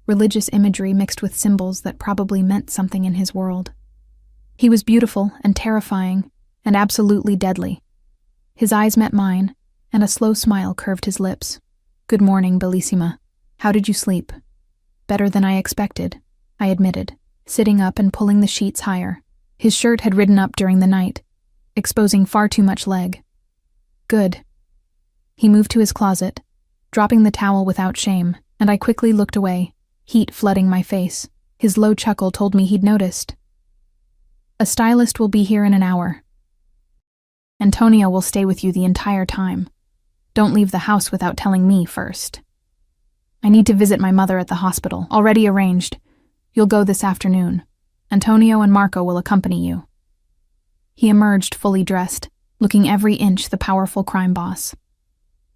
religious imagery mixed with symbols that probably meant something in his world. He was beautiful and terrifying and absolutely deadly. His eyes met mine, and a slow smile curved his lips. "Good morning, Bellissima. How did you sleep?" "Better than I expected," I admitted, sitting up and pulling the sheets higher. His shirt had ridden up during the night, exposing far too much leg. "Good." He moved to his closet, dropping the towel without shame, and I quickly looked away, heat flooding my face. His low chuckle told me he'd noticed. "A stylist will be here in an hour. Antonio will stay with you the entire time. Don't leave the house without telling me first. I need to visit my mother at the hospital. Already arranged. You'll go this afternoon. Antonio and Marco will accompany you." He emerged fully dressed, looking every inch the powerful crime boss.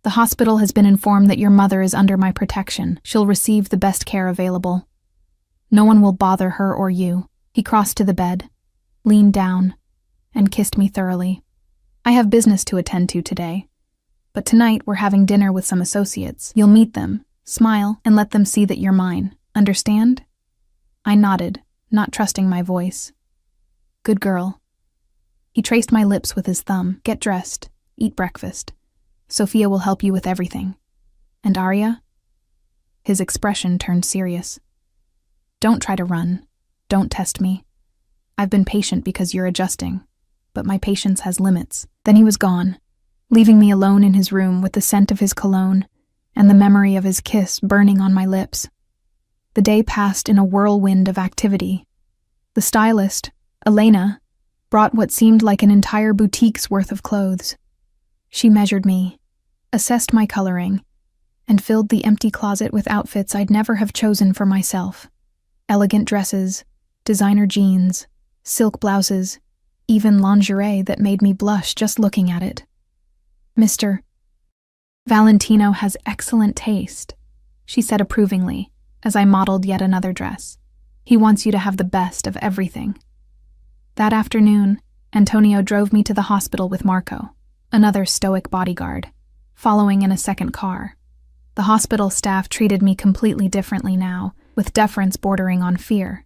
"The hospital has been informed that your mother is under my protection. She'll receive the best care available. No one will bother her or you." He crossed to the bed, leaned down, and kissed me thoroughly. "I have business to attend to today, but tonight we're having dinner with some associates. You'll meet them, smile, and let them see that you're mine. Understand?" I nodded, not trusting my voice. "Good girl." He traced my lips with his thumb. "Get dressed, eat breakfast. Sophia will help you with everything. And Arya?" His expression turned serious. "Don't try to run. Don't test me. I've been patient because you're adjusting, but my patience has limits." Then he was gone, leaving me alone in his room with the scent of his cologne and the memory of his kiss burning on my lips. The day passed in a whirlwind of activity. The stylist, Elena, brought what seemed like an entire boutique's worth of clothes. She measured me, assessed my coloring, and filled the empty closet with outfits I'd never have chosen for myself. Elegant dresses, designer jeans, silk blouses, even lingerie that made me blush just looking at it. "Mr. Valentino has excellent taste," she said approvingly as I modeled yet another dress. "He wants you to have the best of everything." That afternoon, Antonio drove me to the hospital with Marco, another stoic bodyguard, following in a second car. The hospital staff treated me completely differently now, with deference bordering on fear.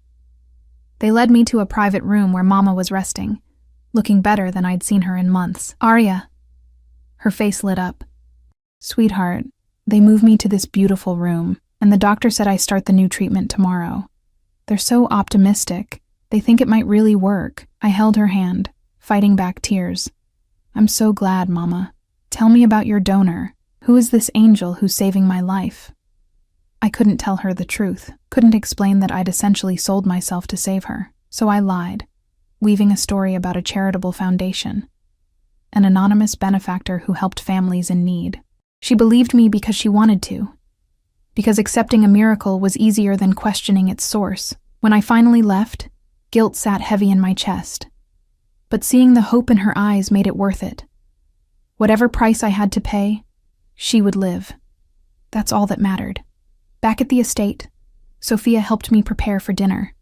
They led me to a private room where Mama was resting, looking better than I'd seen her in months. "Arya." Her face lit up. "Sweetheart, they moved me to this beautiful room, and the doctor said I start the new treatment tomorrow. They're so optimistic. They think it might really work." I held her hand, fighting back tears. "I'm so glad, Mama. Tell me about your donor. Who is this angel who's saving my life?" I couldn't tell her the truth, couldn't explain that I'd essentially sold myself to save her, so I lied, weaving a story about a charitable foundation, an anonymous benefactor who helped families in need. She believed me because she wanted to, because accepting a miracle was easier than questioning its source. When I finally left, guilt sat heavy in my chest, but seeing the hope in her eyes made it worth it. Whatever price I had to pay, she would live. That's all that mattered. Back at the estate, Sophia helped me prepare for dinner.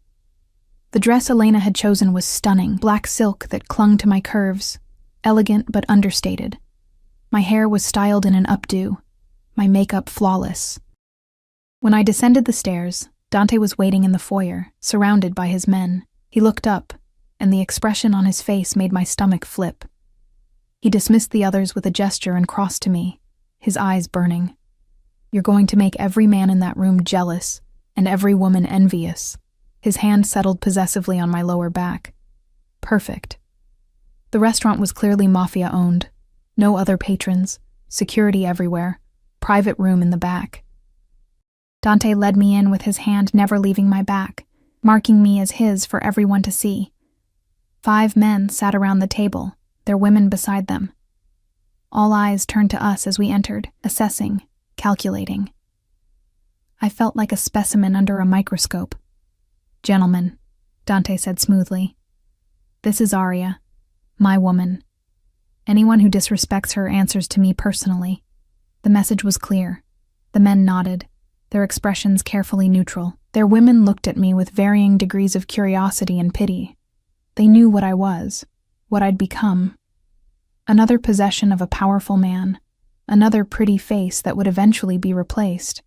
The dress Elena had chosen was stunning, black silk that clung to my curves, elegant but understated. My hair was styled in an updo, my makeup flawless. When I descended the stairs, Dante was waiting in the foyer, surrounded by his men. He looked up, and the expression on his face made my stomach flip. He dismissed the others with a gesture and crossed to me, his eyes burning. "You're going to make every man in that room jealous, and every woman envious. His hand settled possessively on my lower back. Perfect. The restaurant was clearly Mafia-owned. No other patrons, security everywhere, private room in the back. Dante led me in with his hand never leaving my back, marking me as his for everyone to see. 5 men sat around the table, their women beside them. All eyes turned to us as we entered, assessing, calculating. I felt like a specimen under a microscope. "Gentlemen," Dante said smoothly, "this is Arya, my woman. Anyone who disrespects her answers to me personally." The message was clear. The men nodded, their expressions carefully neutral. Their women looked at me with varying degrees of curiosity and pity. They knew what I was, what I'd become. Another possession of a powerful man, another pretty face that would eventually be replaced.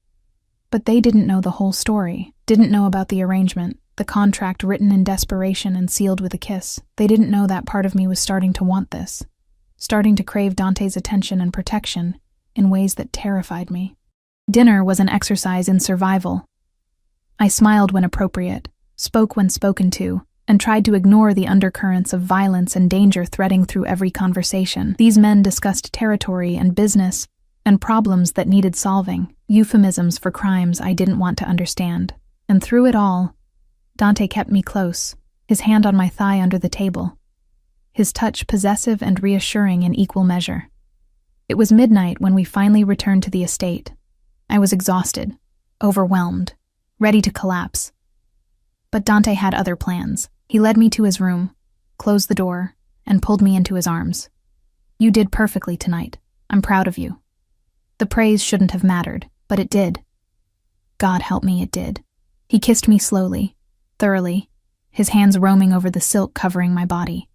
But they didn't know the whole story, didn't know about the arrangement, the contract written in desperation and sealed with a kiss. They didn't know that part of me was starting to want this, starting to crave Dante's attention and protection in ways that terrified me. Dinner was an exercise in survival. I smiled when appropriate, spoke when spoken to, and tried to ignore the undercurrents of violence and danger threading through every conversation. These men discussed territory and business and problems that needed solving, euphemisms for crimes I didn't want to understand. And through it all, Dante kept me close, his hand on my thigh under the table, his touch possessive and reassuring in equal measure. It was midnight when we finally returned to the estate. I was exhausted, overwhelmed, ready to collapse. But Dante had other plans. He led me to his room, closed the door, and pulled me into his arms. "You did perfectly tonight. I'm proud of you." The praise shouldn't have mattered, but it did. God help me, it did. He kissed me slowly, thoroughly, his hands roaming over the silk covering my body.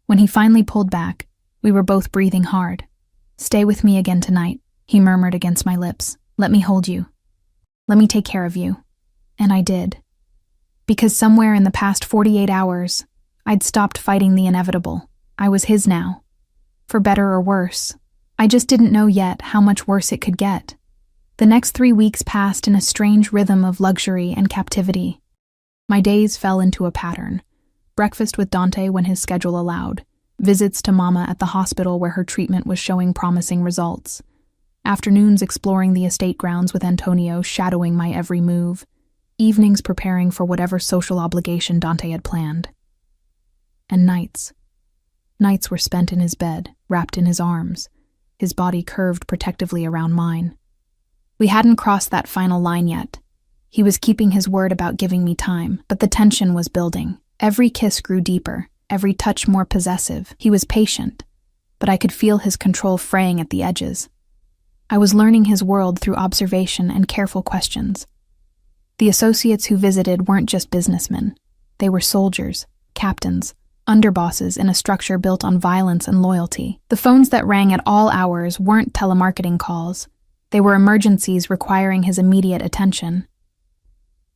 When he finally pulled back, we were both breathing hard. "Stay with me again tonight," he murmured against my lips. "Let me hold you. Let me take care of you." And I did. Because somewhere in the past 48 hours, I'd stopped fighting the inevitable. I was his now. For better or worse. I just didn't know yet how much worse it could get. The next 3 weeks passed in a strange rhythm of luxury and captivity. My days fell into a pattern. Breakfast with Dante when his schedule allowed. Visits to Mama at the hospital where her treatment was showing promising results. Afternoons exploring the estate grounds with Antonio shadowing my every move. Evenings preparing for whatever social obligation Dante had planned. And nights. Nights were spent in his bed, wrapped in his arms, his body curved protectively around mine. We hadn't crossed that final line yet. He was keeping his word about giving me time, but the tension was building. Every kiss grew deeper, every touch more possessive. He was patient, but I could feel his control fraying at the edges. I was learning his world through observation and careful questions. The associates who visited weren't just businessmen. They were soldiers, captains, underbosses in a structure built on violence and loyalty. The phones that rang at all hours weren't telemarketing calls. They were emergencies requiring his immediate attention.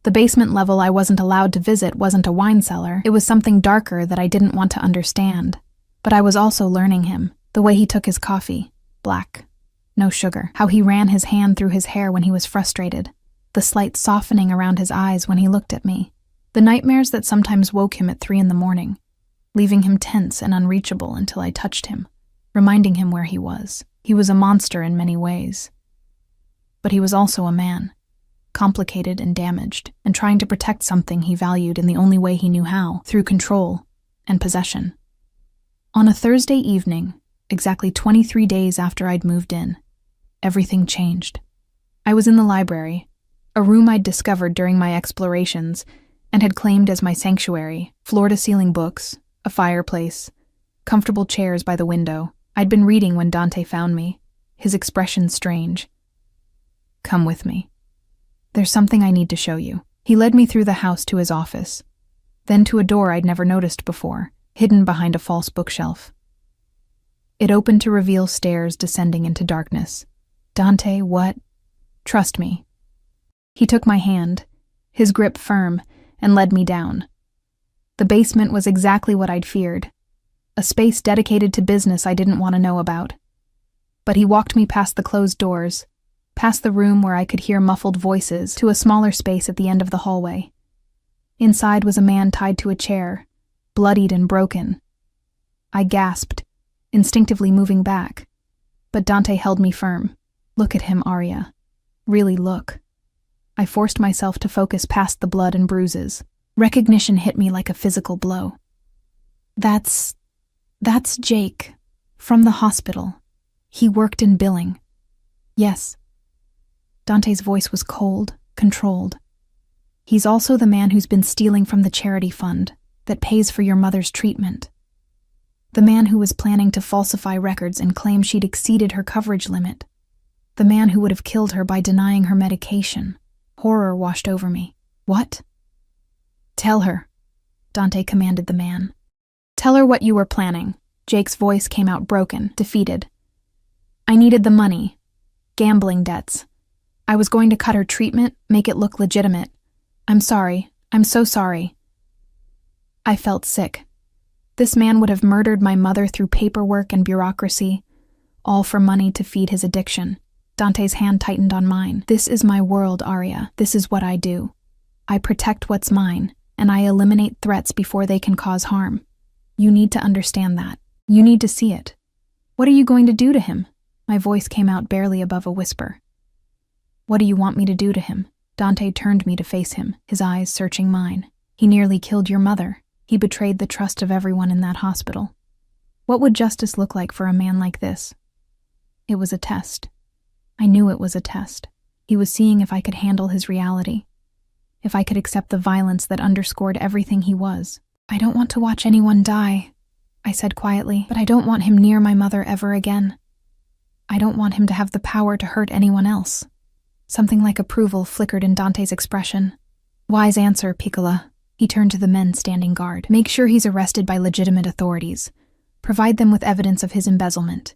The basement level I wasn't allowed to visit wasn't a wine cellar. It was something darker that I didn't want to understand. But I was also learning him, the way he took his coffee, black, no sugar, how he ran his hand through his hair when he was frustrated, the slight softening around his eyes when he looked at me, the nightmares that sometimes woke him at 3 a.m, leaving him tense and unreachable until I touched him, reminding him where he was. He was a monster in many ways. But he was also a man, complicated and damaged, and trying to protect something he valued in the only way he knew how, through control and possession. On a Thursday evening, exactly 23 days after I'd moved in, everything changed. I was in the library, a room I'd discovered during my explorations and had claimed as my sanctuary, floor-to-ceiling books, a fireplace, comfortable chairs by the window. I'd been reading when Dante found me, his expression strange. "Come with me. There's something I need to show you." He led me through the house to his office, then to a door I'd never noticed before, hidden behind a false bookshelf. It opened to reveal stairs descending into darkness. "Dante, what?" "Trust me." He took my hand, his grip firm, and led me down. The basement was exactly what I'd feared, a space dedicated to business I didn't want to know about. But he walked me past the closed doors, past the room where I could hear muffled voices, to a smaller space at the end of the hallway. Inside was a man tied to a chair, bloodied and broken. I gasped, instinctively moving back. But Dante held me firm. Look at him, Arya. Really look. I forced myself to focus past the blood and bruises. Recognition hit me like a physical blow. That's Jake, from the hospital. He worked in billing. Yes. Dante's voice was cold, controlled. He's also the man who's been stealing from the charity fund that pays for your mother's treatment. The man who was planning to falsify records and claim she'd exceeded her coverage limit. The man who would have killed her by denying her medication. Horror washed over me. What? Tell her, Dante commanded the man. Tell her what you were planning. Jake's voice came out broken, defeated. I needed the money. Gambling debts. I was going to cut her treatment, make it look legitimate. I'm sorry. I'm so sorry. I felt sick. This man would have murdered my mother through paperwork and bureaucracy, all for money to feed his addiction. Dante's hand tightened on mine. This is my world, Arya. This is what I do. I protect what's mine, and I eliminate threats before they can cause harm. You need to understand that. You need to see it. What are you going to do to him? My voice came out barely above a whisper. What do you want me to do to him? Dante turned me to face him, his eyes searching mine. He nearly killed your mother. He betrayed the trust of everyone in that hospital. What would justice look like for a man like this? It was a test. I knew it was a test. He was seeing if I could handle his reality, if I could accept the violence that underscored everything he was. I don't want to watch anyone die, I said quietly, but I don't want him near my mother ever again. I don't want him to have the power to hurt anyone else. Something like approval flickered in Dante's expression. Wise answer, Piccola. He turned to the men standing guard. Make sure he's arrested by legitimate authorities. Provide them with evidence of his embezzlement.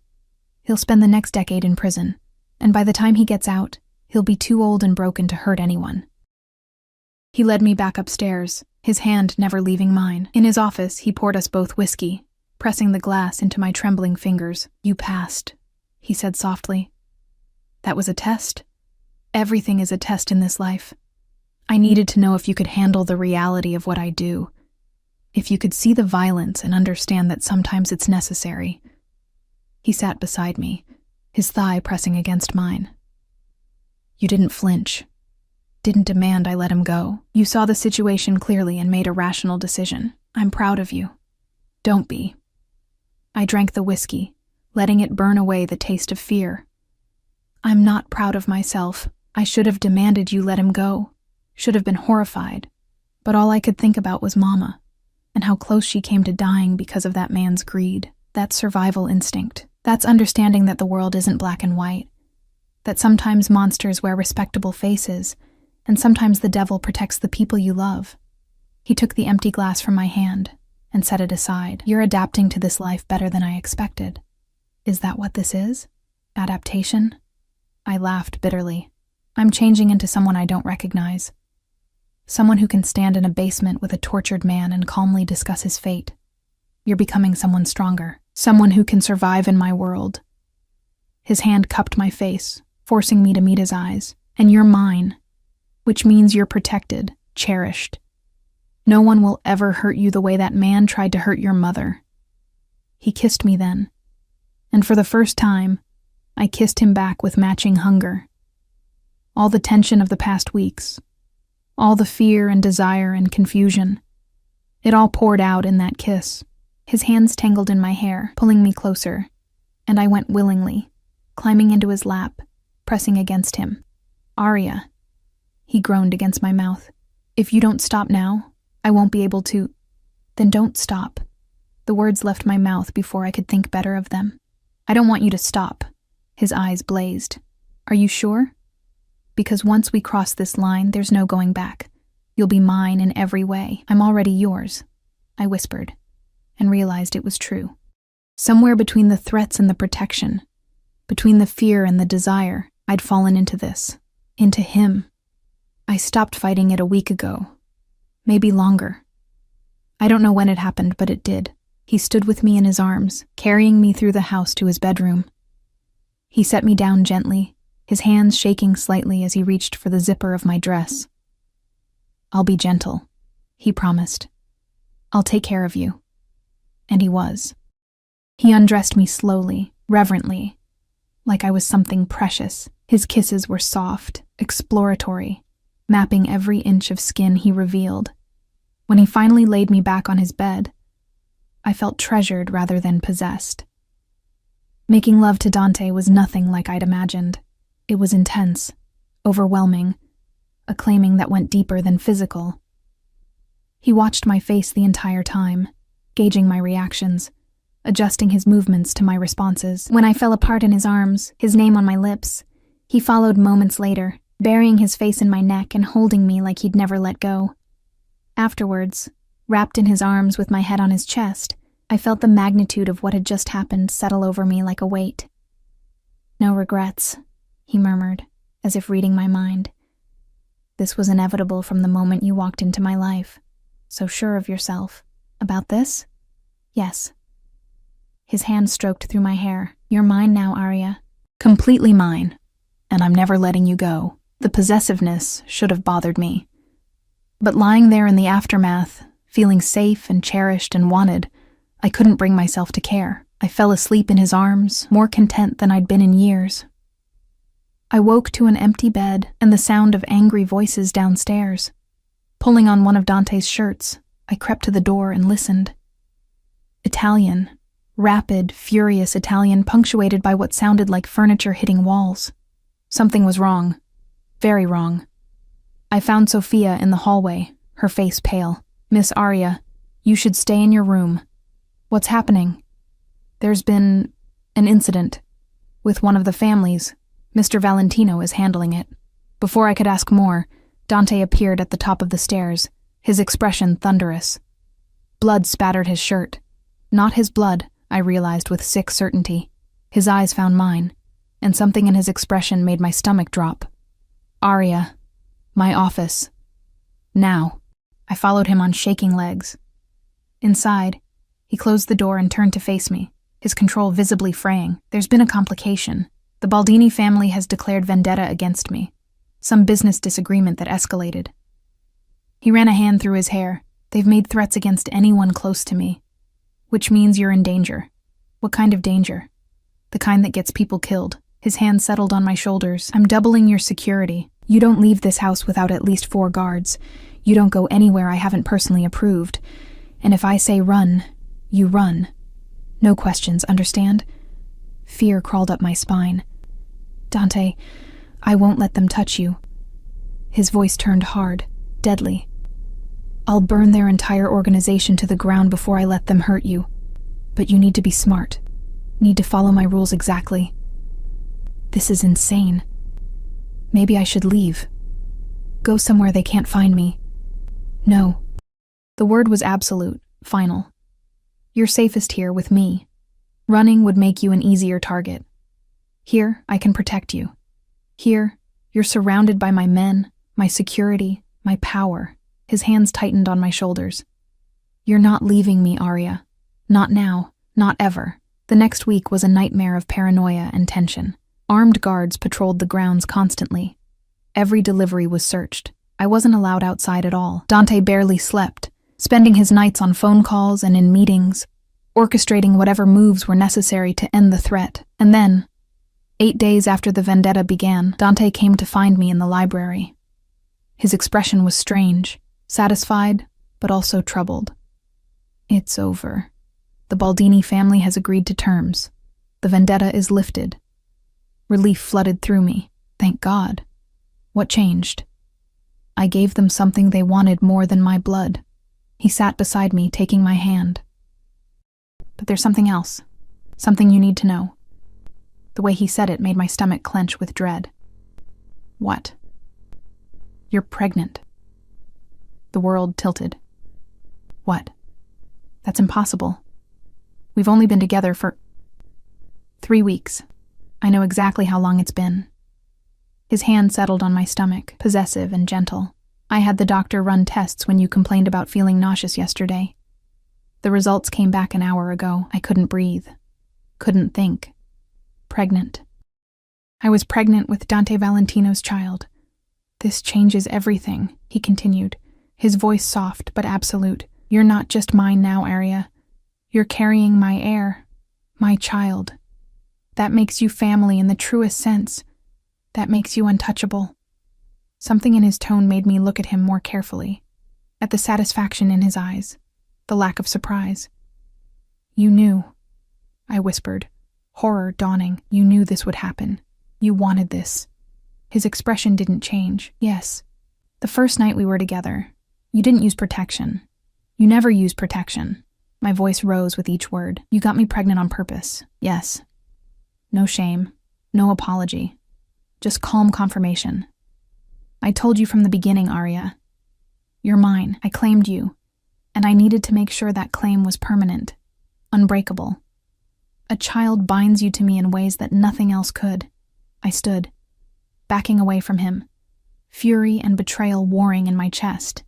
He'll spend the next decade in prison, and by the time he gets out, he'll be too old and broken to hurt anyone. He led me back upstairs, his hand never leaving mine. In his office, he poured us both whiskey, pressing the glass into my trembling fingers. You passed, he said softly. That was a test. Everything is a test in this life. I needed to know if you could handle the reality of what I do, if you could see the violence and understand that sometimes it's necessary. He sat beside me, his thigh pressing against mine. You didn't flinch, didn't demand I let him go. You saw the situation clearly and made a rational decision. I'm proud of you. Don't be. I drank the whiskey, letting it burn away the taste of fear. I'm not proud of myself. I should have demanded you let him go, should have been horrified, but all I could think about was Mama, and how close she came to dying because of that man's greed. That's survival instinct. That's understanding that the world isn't black and white, that sometimes monsters wear respectable faces, and sometimes the devil protects the people you love. He took the empty glass from my hand and set it aside. You're adapting to this life better than I expected. Is that what this is? Adaptation? I laughed bitterly. I'm changing into someone I don't recognize. Someone who can stand in a basement with a tortured man and calmly discuss his fate. You're becoming someone stronger, someone who can survive in my world. His hand cupped my face, forcing me to meet his eyes. And you're mine, which means you're protected, cherished. No one will ever hurt you the way that man tried to hurt your mother. He kissed me then, and for the first time, I kissed him back with matching hunger. All the tension of the past weeks, all the fear and desire and confusion, it all poured out in that kiss. His hands tangled in my hair, pulling me closer, and I went willingly, climbing into his lap, pressing against him. Arya, he groaned against my mouth. If you don't stop now, I won't be able to. Then don't stop. The words left my mouth before I could think better of them. I don't want you to stop. His eyes blazed. Are you sure? Because once we cross this line, there's no going back. You'll be mine in every way. I'm already yours, I whispered, and realized it was true. Somewhere between the threats and the protection, between the fear and the desire, I'd fallen into this, into him. I stopped fighting it a week ago, maybe longer. I don't know when it happened, but it did. He stood with me in his arms, carrying me through the house to his bedroom. He set me down gently, his hands shaking slightly as he reached for the zipper of my dress. I'll be gentle, he promised. "I'll take care of you." And he was. He undressed me slowly, reverently, like I was something precious. His kisses were soft, exploratory, mapping every inch of skin he revealed. When he finally laid me back on his bed, I felt treasured rather than possessed. Making love to Dante was nothing like I'd imagined. It was intense, overwhelming, a claiming that went deeper than physical. He watched my face the entire time, gauging my reactions, adjusting his movements to my responses. When I fell apart in his arms, his name on my lips, he followed moments later, burying his face in my neck and holding me like he'd never let go. Afterwards, wrapped in his arms with my head on his chest, I felt the magnitude of what had just happened settle over me like a weight. "No regrets," he murmured, as if reading my mind. "This was inevitable from the moment you walked into my life. So sure of yourself. About this?" "Yes." His hand stroked through my hair. "You're mine now, Arya." "Completely mine. And I'm never letting you go." The possessiveness should have bothered me. But lying there in the aftermath, feeling safe and cherished and wanted, I couldn't bring myself to care. I fell asleep in his arms, more content than I'd been in years. I woke to an empty bed and the sound of angry voices downstairs. Pulling on one of Dante's shirts, I crept to the door and listened. Italian, rapid, furious Italian, punctuated by what sounded like furniture hitting walls. Something was wrong. Very wrong. I found Sophia in the hallway, her face pale. "Miss Arya, you should stay in your room." "What's happening?" "There's been an incident with one of the families. Mr. Valentino is handling it." Before I could ask more, Dante appeared at the top of the stairs, his expression thunderous. Blood spattered his shirt. Not his blood, I realized with sick certainty. His eyes found mine, and something in his expression made my stomach drop. "Arya, my office. Now." I followed him on shaking legs. Inside, he closed the door and turned to face me, his control visibly fraying. "There's been a complication. The Baldini family has declared vendetta against me. Some business disagreement that escalated." He ran a hand through his hair. "They've made threats against anyone close to me. Which means you're in danger." "What kind of danger?" "The kind that gets people killed." His hand settled on my shoulders. "I'm doubling your security. You don't leave this house without at least 4 guards. You don't go anywhere I haven't personally approved. And if I say run, you run. No questions, understand?" Fear crawled up my spine. "Dante, I won't let them touch you." His voice turned hard, deadly. "I'll burn their entire organization to the ground before I let them hurt you. But you need to be smart. Need to follow my rules exactly." This is insane. Maybe I should leave. Go somewhere they can't find me. No. The word was absolute, final. You're safest here with me. Running would make you an easier target. Here, I can protect you. Here, you're surrounded by my men, my security, my power. His hands tightened on my shoulders. "You're not leaving me, Arya. Not now, not ever." The next week was a nightmare of paranoia and tension. Armed guards patrolled the grounds constantly. Every delivery was searched. I wasn't allowed outside at all. Dante barely slept, spending his nights on phone calls and in meetings, orchestrating whatever moves were necessary to end the threat. And then, 8 days after the vendetta began, Dante came to find me in the library. His expression was strange, satisfied, but also troubled. "It's over. The Baldini family has agreed to terms. The vendetta is lifted." Relief flooded through me. Thank God. What changed? I gave them something they wanted more than my blood. He sat beside me, taking my hand. "But there's something else. Something you need to know." The way he said it made my stomach clench with dread. "What?" "You're pregnant." The world tilted. "What?" "That's impossible. We've only been together for 3 weeks. I know exactly how long it's been." His hand settled on my stomach, possessive and gentle. "I had the doctor run tests when you complained about feeling nauseous yesterday. The results came back an hour ago. I couldn't breathe. Couldn't think. Pregnant. I was pregnant with Dante Valentino's child. This changes everything," he continued, his voice soft but absolute. You're not just mine now, Arya. You're carrying my heir, my child. That makes you family in the truest sense. That makes you untouchable. Something in his tone made me look at him more carefully, at the satisfaction in his eyes, the lack of surprise. You knew, I whispered, horror dawning. You knew this would happen. You wanted this. His expression didn't change. Yes. The first night we were together, you didn't use protection. You never used protection. My voice rose with each word. You got me pregnant on purpose. Yes. No shame. No apology. Just calm confirmation. I told you from the beginning, Arya. You're mine. I claimed you. And I needed to make sure that claim was permanent. Unbreakable. A child binds you to me in ways that nothing else could. I stood, backing away from him, fury and betrayal warring in my chest.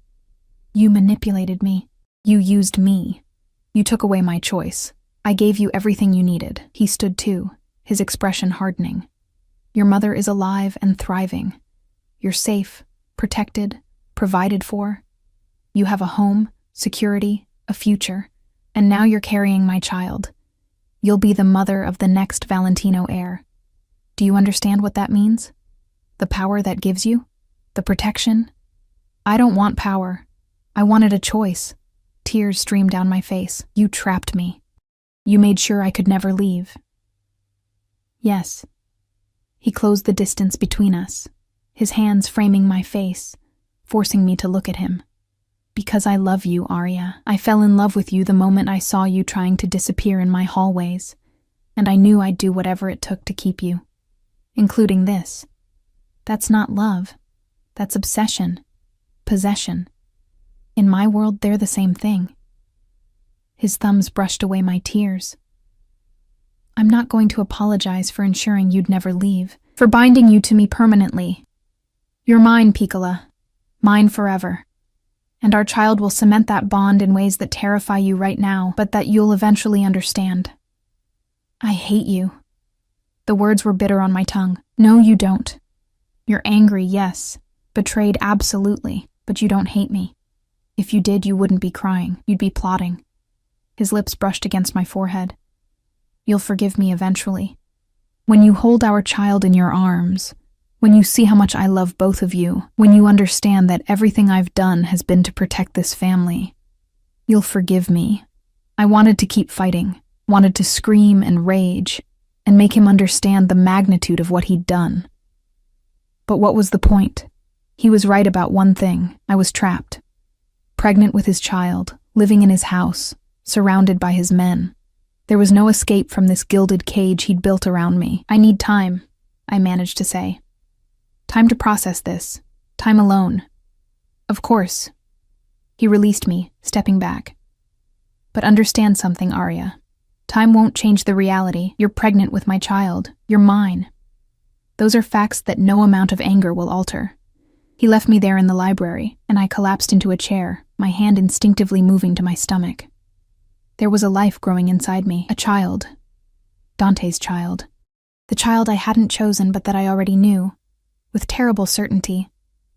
You manipulated me. You used me. You took away my choice. I gave you everything you needed. He stood too, his expression hardening. Your mother is alive and thriving. You're safe, protected, provided for. You have a home, security, a future, and now you're carrying my child. You'll be the mother of the next Valentino heir. Do you understand what that means? The power that gives you? The protection? I don't want power. I wanted a choice. Tears streamed down my face. You trapped me. You made sure I could never leave. Yes. He closed the distance between us, his hands framing my face, forcing me to look at him. Because I love you, Arya. I fell in love with you the moment I saw you trying to disappear in my hallways, and I knew I'd do whatever it took to keep you. Including this. That's not love. That's obsession. Possession. In my world, they're the same thing. His thumbs brushed away my tears. I'm not going to apologize for ensuring you'd never leave, for binding you to me permanently. You're mine, Piccola. Mine forever. And our child will cement that bond in ways that terrify you right now, but that you'll eventually understand. I hate you. The words were bitter on my tongue. No, you don't. You're angry, yes. Betrayed, absolutely. But you don't hate me. If you did, you wouldn't be crying. You'd be plotting. His lips brushed against my forehead. You'll forgive me eventually. When you hold our child in your arms, when you see how much I love both of you, when you understand that everything I've done has been to protect this family, you'll forgive me. I wanted to keep fighting, wanted to scream and rage, and make him understand the magnitude of what he'd done. But what was the point? He was right about one thing. I was trapped. Pregnant with his child, living in his house, surrounded by his men. There was no escape from this gilded cage he'd built around me. I need time, I managed to say. Time to process this. Time alone. Of course. He released me, stepping back. But understand something, Arya. Time won't change the reality. You're pregnant with my child. You're mine. Those are facts that no amount of anger will alter. He left me there in the library, and I collapsed into a chair, my hand instinctively moving to my stomach. There was a life growing inside me, a child. Dante's child. The child I hadn't chosen but that I already knew. With terrible certainty,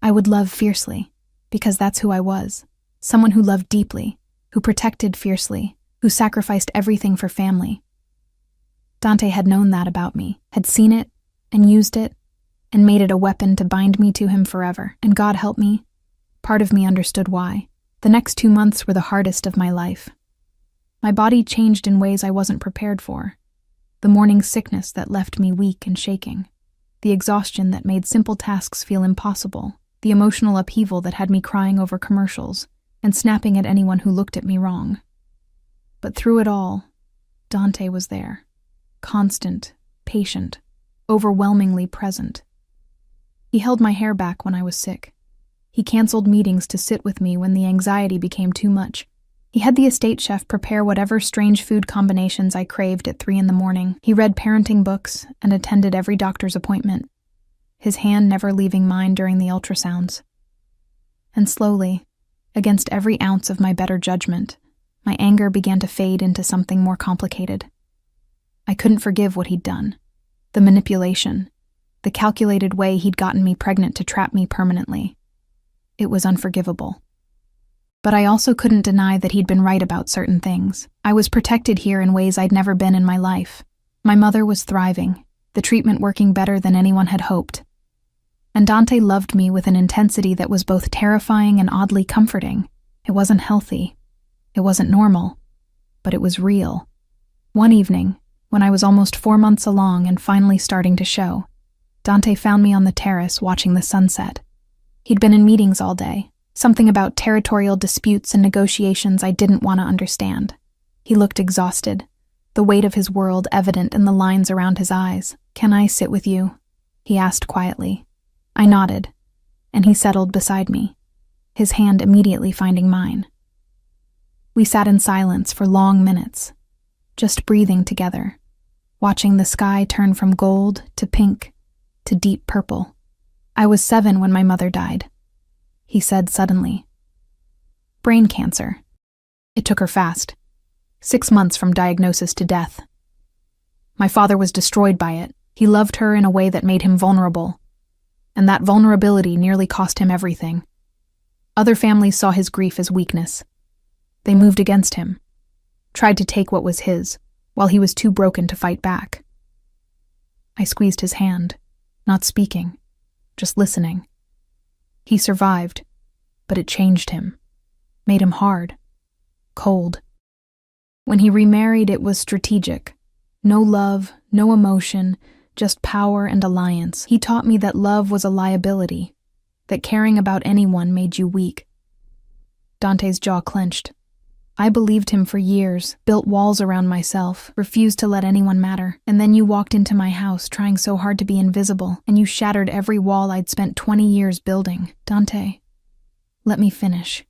I would love fiercely, because that's who I was. Someone who loved deeply, who protected fiercely, who sacrificed everything for family. Dante had known that about me, had seen it, and used it, and made it a weapon to bind me to him forever. And God help me, part of me understood why. The next 2 months were the hardest of my life. My body changed in ways I wasn't prepared for. The morning sickness that left me weak and shaking. The exhaustion that made simple tasks feel impossible. The emotional upheaval that had me crying over commercials and snapping at anyone who looked at me wrong. But through it all, Dante was there. Constant, patient, overwhelmingly present. He held my hair back when I was sick. He canceled meetings to sit with me when the anxiety became too much. He had the estate chef prepare whatever strange food combinations I craved at 3 a.m. He read parenting books and attended every doctor's appointment, his hand never leaving mine during the ultrasounds. And slowly, against every ounce of my better judgment, my anger began to fade into something more complicated. I couldn't forgive what he'd done. The manipulation, the calculated way he'd gotten me pregnant to trap me permanently. It was unforgivable. But I also couldn't deny that he'd been right about certain things. I was protected here in ways I'd never been in my life. My mother was thriving, the treatment working better than anyone had hoped. And Dante loved me with an intensity that was both terrifying and oddly comforting. It wasn't healthy. It wasn't normal. But it was real. One evening, when I was almost 4 months along and finally starting to show, Dante found me on the terrace watching the sunset. He'd been in meetings all day, something about territorial disputes and negotiations I didn't want to understand. He looked exhausted, the weight of his world evident in the lines around his eyes. "Can I sit with you?" he asked quietly. I nodded, and he settled beside me, his hand immediately finding mine. We sat in silence for long minutes, just breathing together, watching the sky turn from gold to pink to deep purple. "I was 7 when my mother died," he said suddenly. "Brain cancer. It took her fast. 6 months from diagnosis to death. My father was destroyed by it. He loved her in a way that made him vulnerable, and that vulnerability nearly cost him everything. Other families saw his grief as weakness. They moved against him, tried to take what was his, while he was too broken to fight back." I squeezed his hand, not speaking, just listening. He survived, but it changed him, made him hard, cold. When he remarried, it was strategic. No love, no emotion, just power and alliance. He taught me that love was a liability, that caring about anyone made you weak. Dante's jaw clenched. I believed him for years, built walls around myself, refused to let anyone matter. And then you walked into my house trying so hard to be invisible, and you shattered every wall I'd spent 20 years building. Dante, let me finish.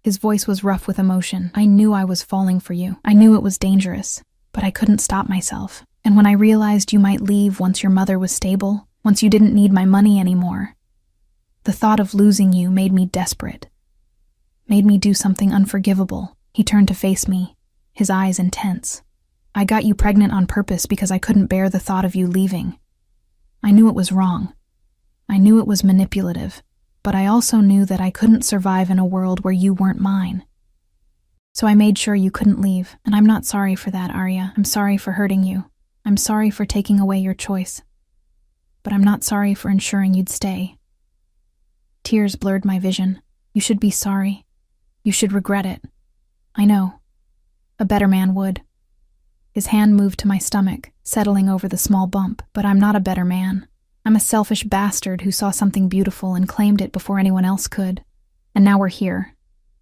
His voice was rough with emotion. I knew I was falling for you. I knew it was dangerous, but I couldn't stop myself. And when I realized you might leave once your mother was stable, once you didn't need my money anymore, the thought of losing you made me desperate, made me do something unforgivable. He turned to face me, his eyes intense. "I got you pregnant on purpose because I couldn't bear the thought of you leaving. I knew it was wrong. I knew it was manipulative, but I also knew that I couldn't survive in a world where you weren't mine. So I made sure you couldn't leave, and I'm not sorry for that, Arya. I'm sorry for hurting you. I'm sorry for taking away your choice. But I'm not sorry for ensuring you'd stay." Tears blurred my vision. "You should be sorry. You should regret it. I know. A better man would." His hand moved to my stomach, settling over the small bump. "But I'm not a better man. I'm a selfish bastard who saw something beautiful and claimed it before anyone else could. And now we're here,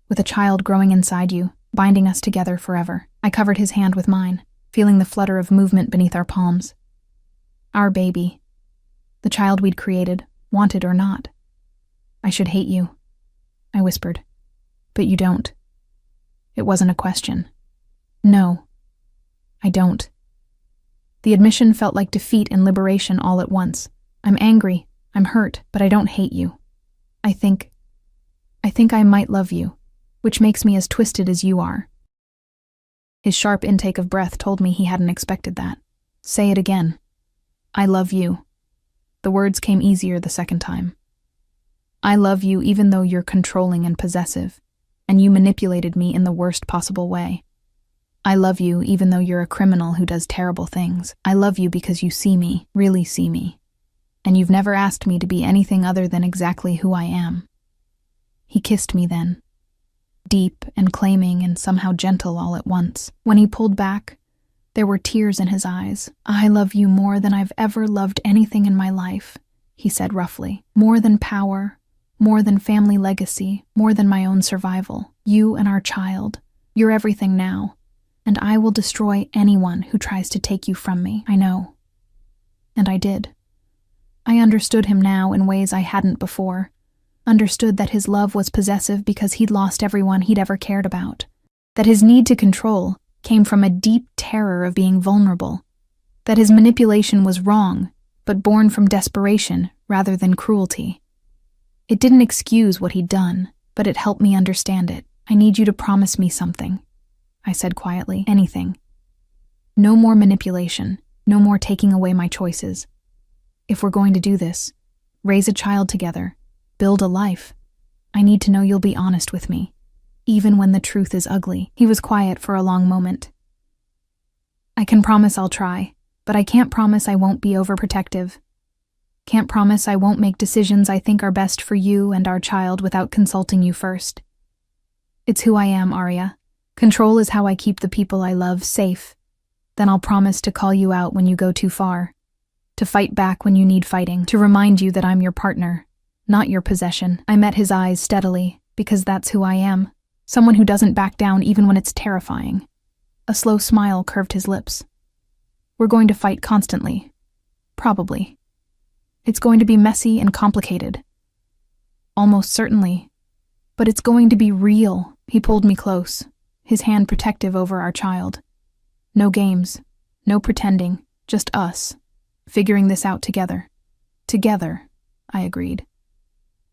with a child growing inside you, binding us together forever." I covered his hand with mine, feeling the flutter of movement beneath our palms. Our baby. The child we'd created, wanted or not. "I should hate you," I whispered. "But you don't." It wasn't a question. "No, I don't." The admission felt like defeat and liberation all at once. "I'm angry, I'm hurt, but I don't hate you. I think I might love you, which makes me as twisted as you are." His sharp intake of breath told me he hadn't expected that. "Say it again." "I love you." The words came easier the second time. "I love you even though you're controlling and possessive, and you manipulated me in the worst possible way. I love you even though you're a criminal who does terrible things. I love you because you see me, really see me, and you've never asked me to be anything other than exactly who I am." He kissed me then, deep and claiming and somehow gentle all at once. When he pulled back, there were tears in his eyes. "I love you more than I've ever loved anything in my life," he said roughly. "More than power, more than family legacy, more than my own survival. You and our child. You're everything now, and I will destroy anyone who tries to take you from me. I know." And I did. I understood him now in ways I hadn't before. Understood that his love was possessive because he'd lost everyone he'd ever cared about. That his need to control came from a deep terror of being vulnerable. That his manipulation was wrong, but born from desperation rather than cruelty. It didn't excuse what he'd done, but it helped me understand it. "I need you to promise me something," I said quietly. "Anything. No more manipulation, no more taking away my choices. If we're going to do this, raise a child together, build a life, I need to know you'll be honest with me. even when the truth is ugly. He was quiet for a long moment. I can promise I'll try, but I can't promise I won't be overprotective. Can't promise I won't make decisions I think are best for you and our child without consulting you first. It's who I am, Arya. Control is how I keep the people I love safe. Then I'll promise to call you out when you go too far, to fight back when you need fighting, to remind you that I'm your partner, not your possession. I met his eyes steadily, because that's who I am. Someone who doesn't back down even when it's terrifying. A slow smile curved his lips. We're going to fight constantly. Probably. It's going to be messy and complicated. Almost certainly. But it's going to be real. He pulled me close, his hand protective over our child. No games, no pretending, just us, figuring this out together. Together, I agreed.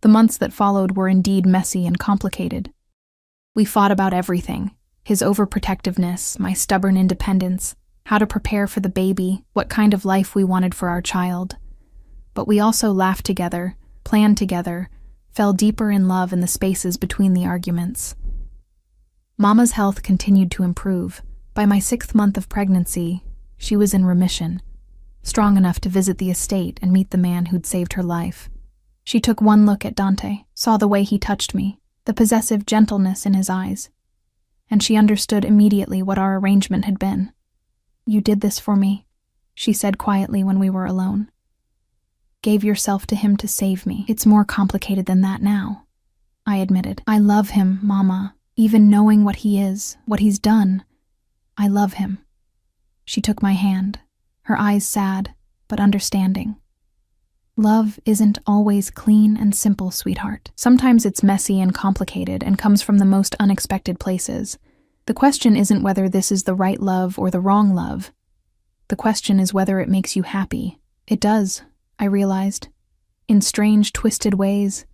The months that followed were indeed messy and complicated. We fought about everything. His overprotectiveness, my stubborn independence, how to prepare for the baby, what kind of life we wanted for our child. But we also laughed together, planned together, fell deeper in love in the spaces between the arguments. Mama's health continued to improve. By my 6th month of pregnancy, she was in remission, strong enough to visit the estate and meet the man who'd saved her life. She took one look at Dante, saw the way he touched me, the possessive gentleness in his eyes, and she understood immediately what our arrangement had been. You did this for me, she said quietly when we were alone. Gave yourself to him to save me. It's more complicated than that now, I admitted. I love him, Mama, even knowing what he is, what he's done. I love him. She took my hand, her eyes sad, but understanding. Love isn't always clean and simple, sweetheart. Sometimes it's messy and complicated and comes from the most unexpected places. The question isn't whether this is the right love or the wrong love. The question is whether it makes you happy. It does, I realized. In strange, twisted ways.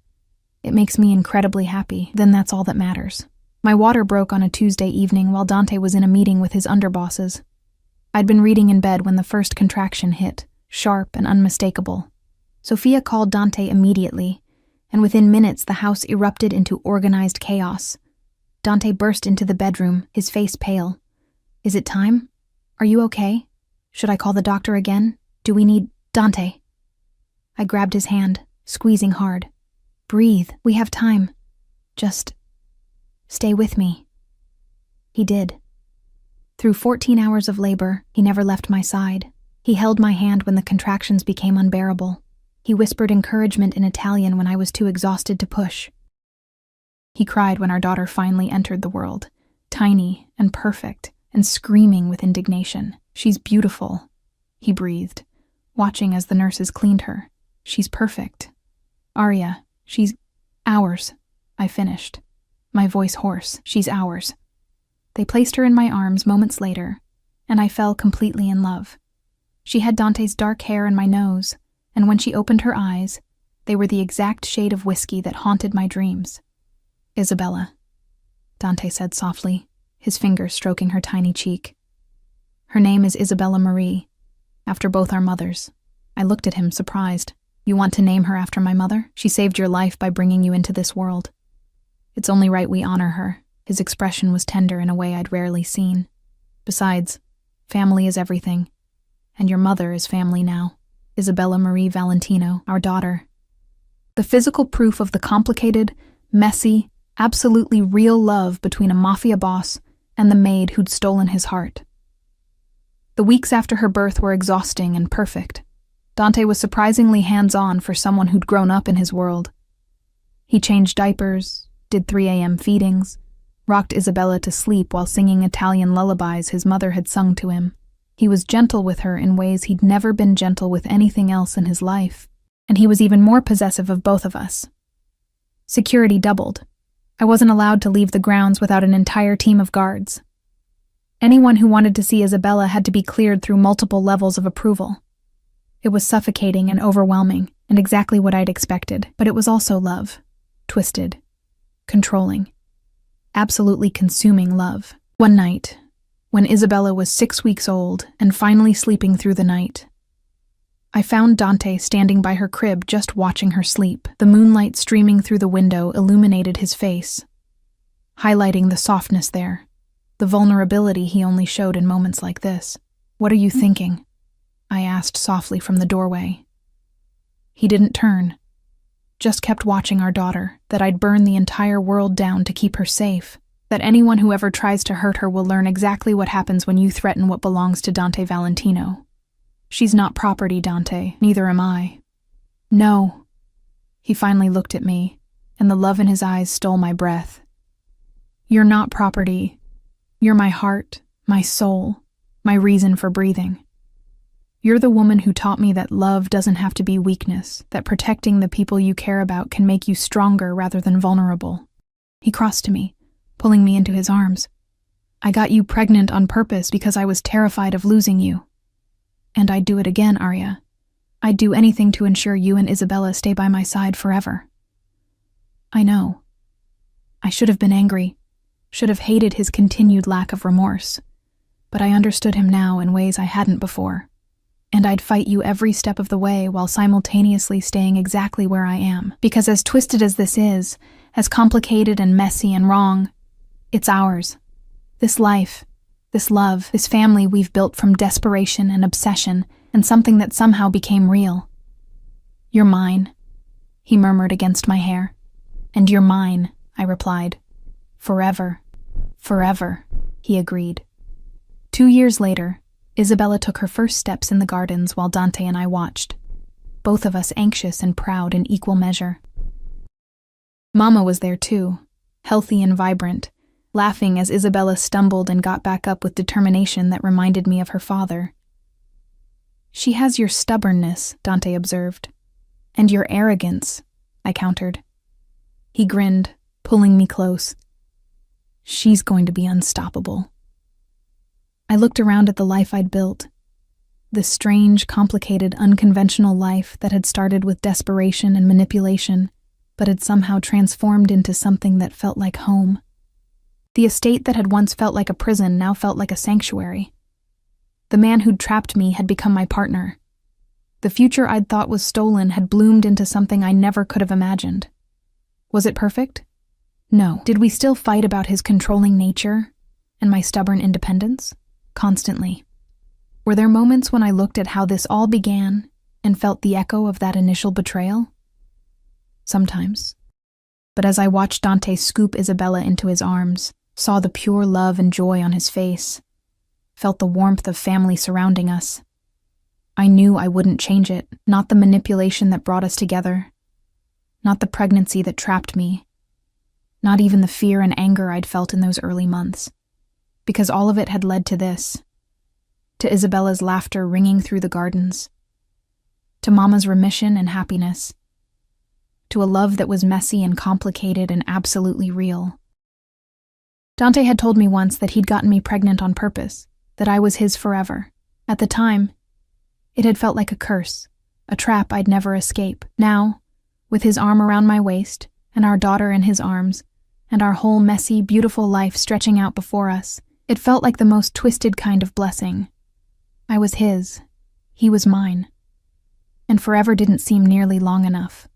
It makes me incredibly happy. Then that's all that matters. My water broke on a Tuesday evening while Dante was in a meeting with his underbosses. I'd been reading in bed when the first contraction hit, sharp and unmistakable. Sophia called Dante immediately, and within minutes the house erupted into organized chaos. Dante burst into the bedroom, his face pale. Is it time? Are you okay? Should I call the doctor again? Do we need Dante? I grabbed his hand, squeezing hard. Breathe, we have time. Just stay with me. He did. Through 14 hours of labor, he never left my side. He held my hand when the contractions became unbearable. He whispered encouragement in Italian when I was too exhausted to push. He cried when our daughter finally entered the world, tiny and perfect and screaming with indignation. She's beautiful, he breathed, watching as the nurses cleaned her. She's perfect. Arya, she's ours, I finished, my voice hoarse. She's ours. They placed her in my arms moments later, and I fell completely in love. She had Dante's dark hair and my nose, and when she opened her eyes, they were the exact shade of whiskey that haunted my dreams. Isabella, Dante said softly, his fingers stroking her tiny cheek. Her name is Isabella Marie, after both our mothers. I looked at him, surprised. You want to name her after my mother? She saved your life by bringing you into this world. It's only right we honor her. His expression was tender in a way I'd rarely seen. Besides, family is everything, and your mother is family now. Isabella Marie Valentino, our daughter. The physical proof of the complicated, messy, absolutely real love between a mafia boss and the maid who'd stolen his heart. The weeks after her birth were exhausting and perfect. Dante was surprisingly hands-on for someone who'd grown up in his world. He changed diapers, did 3 a.m. feedings, rocked Isabella to sleep while singing Italian lullabies his mother had sung to him. He was gentle with her in ways he'd never been gentle with anything else in his life, and he was even more possessive of both of us. Security doubled. I wasn't allowed to leave the grounds without an entire team of guards. Anyone who wanted to see Isabella had to be cleared through multiple levels of approval. It was suffocating and overwhelming, and exactly what I'd expected, but it was also love. Twisted. Controlling. Absolutely consuming love. One night, when Isabella was 6 weeks old and finally sleeping through the night, I found Dante standing by her crib just watching her sleep. The moonlight streaming through the window illuminated his face. highlighting the softness there, the vulnerability he only showed in moments like this. "What are you thinking?" I asked softly from the doorway. He didn't turn, just kept watching our daughter, that I'd burn the entire world down to keep her safe, that anyone who ever tries to hurt her will learn exactly what happens when you threaten what belongs to Dante Valentino. "She's not property, Dante, neither am I." "No." He finally looked at me, and the love in his eyes stole my breath. "You're not property. You're my heart, my soul, my reason for breathing. You're the woman who taught me that love doesn't have to be weakness, that protecting the people you care about can make you stronger rather than vulnerable." He crossed to me, pulling me into his arms. "I got you pregnant on purpose because I was terrified of losing you. And I'd do it again, Arya. I'd do anything to ensure you and Isabella stay by my side forever." I know. I should have been angry, should have hated his continued lack of remorse, but I understood him now in ways I hadn't before. And I'd fight you every step of the way while simultaneously staying exactly where I am. Because as twisted as this is, as complicated and messy and wrong, it's ours. This life, this love, this family we've built from desperation and obsession and something that somehow became real. "You're mine," he murmured against my hair. "And you're mine," I replied. "Forever, forever," he agreed. 2 years later, Isabella took her first steps in the gardens while Dante and I watched, both of us anxious and proud in equal measure. Mama was there too, healthy and vibrant, laughing as Isabella stumbled and got back up with determination that reminded me of her father. "She has your stubbornness," Dante observed. "And your arrogance," I countered. He grinned, pulling me close. "She's going to be unstoppable." I looked around at the life I'd built, this strange, complicated, unconventional life that had started with desperation and manipulation, but had somehow transformed into something that felt like home. The estate that had once felt like a prison now felt like a sanctuary. The man who'd trapped me had become my partner. The future I'd thought was stolen had bloomed into something I never could have imagined. Was it perfect? No. Did we still fight about his controlling nature and my stubborn independence? Constantly. Were there moments when I looked at how this all began and felt the echo of that initial betrayal? Sometimes. But as I watched Dante scoop Isabella into his arms, saw the pure love and joy on his face, felt the warmth of family surrounding us, I knew I wouldn't change it, not the manipulation that brought us together, not the pregnancy that trapped me, not even the fear and anger I'd felt in those early months, because all of it had led to this, to Isabella's laughter ringing through the gardens, to Mama's remission and happiness, to a love that was messy and complicated and absolutely real. Dante had told me once that he'd gotten me pregnant on purpose, that I was his forever. At the time, it had felt like a curse, a trap I'd never escape. Now, with his arm around my waist, and our daughter in his arms, and our whole messy, beautiful life stretching out before us, it felt like the most twisted kind of blessing. I was his, he was mine, and forever didn't seem nearly long enough.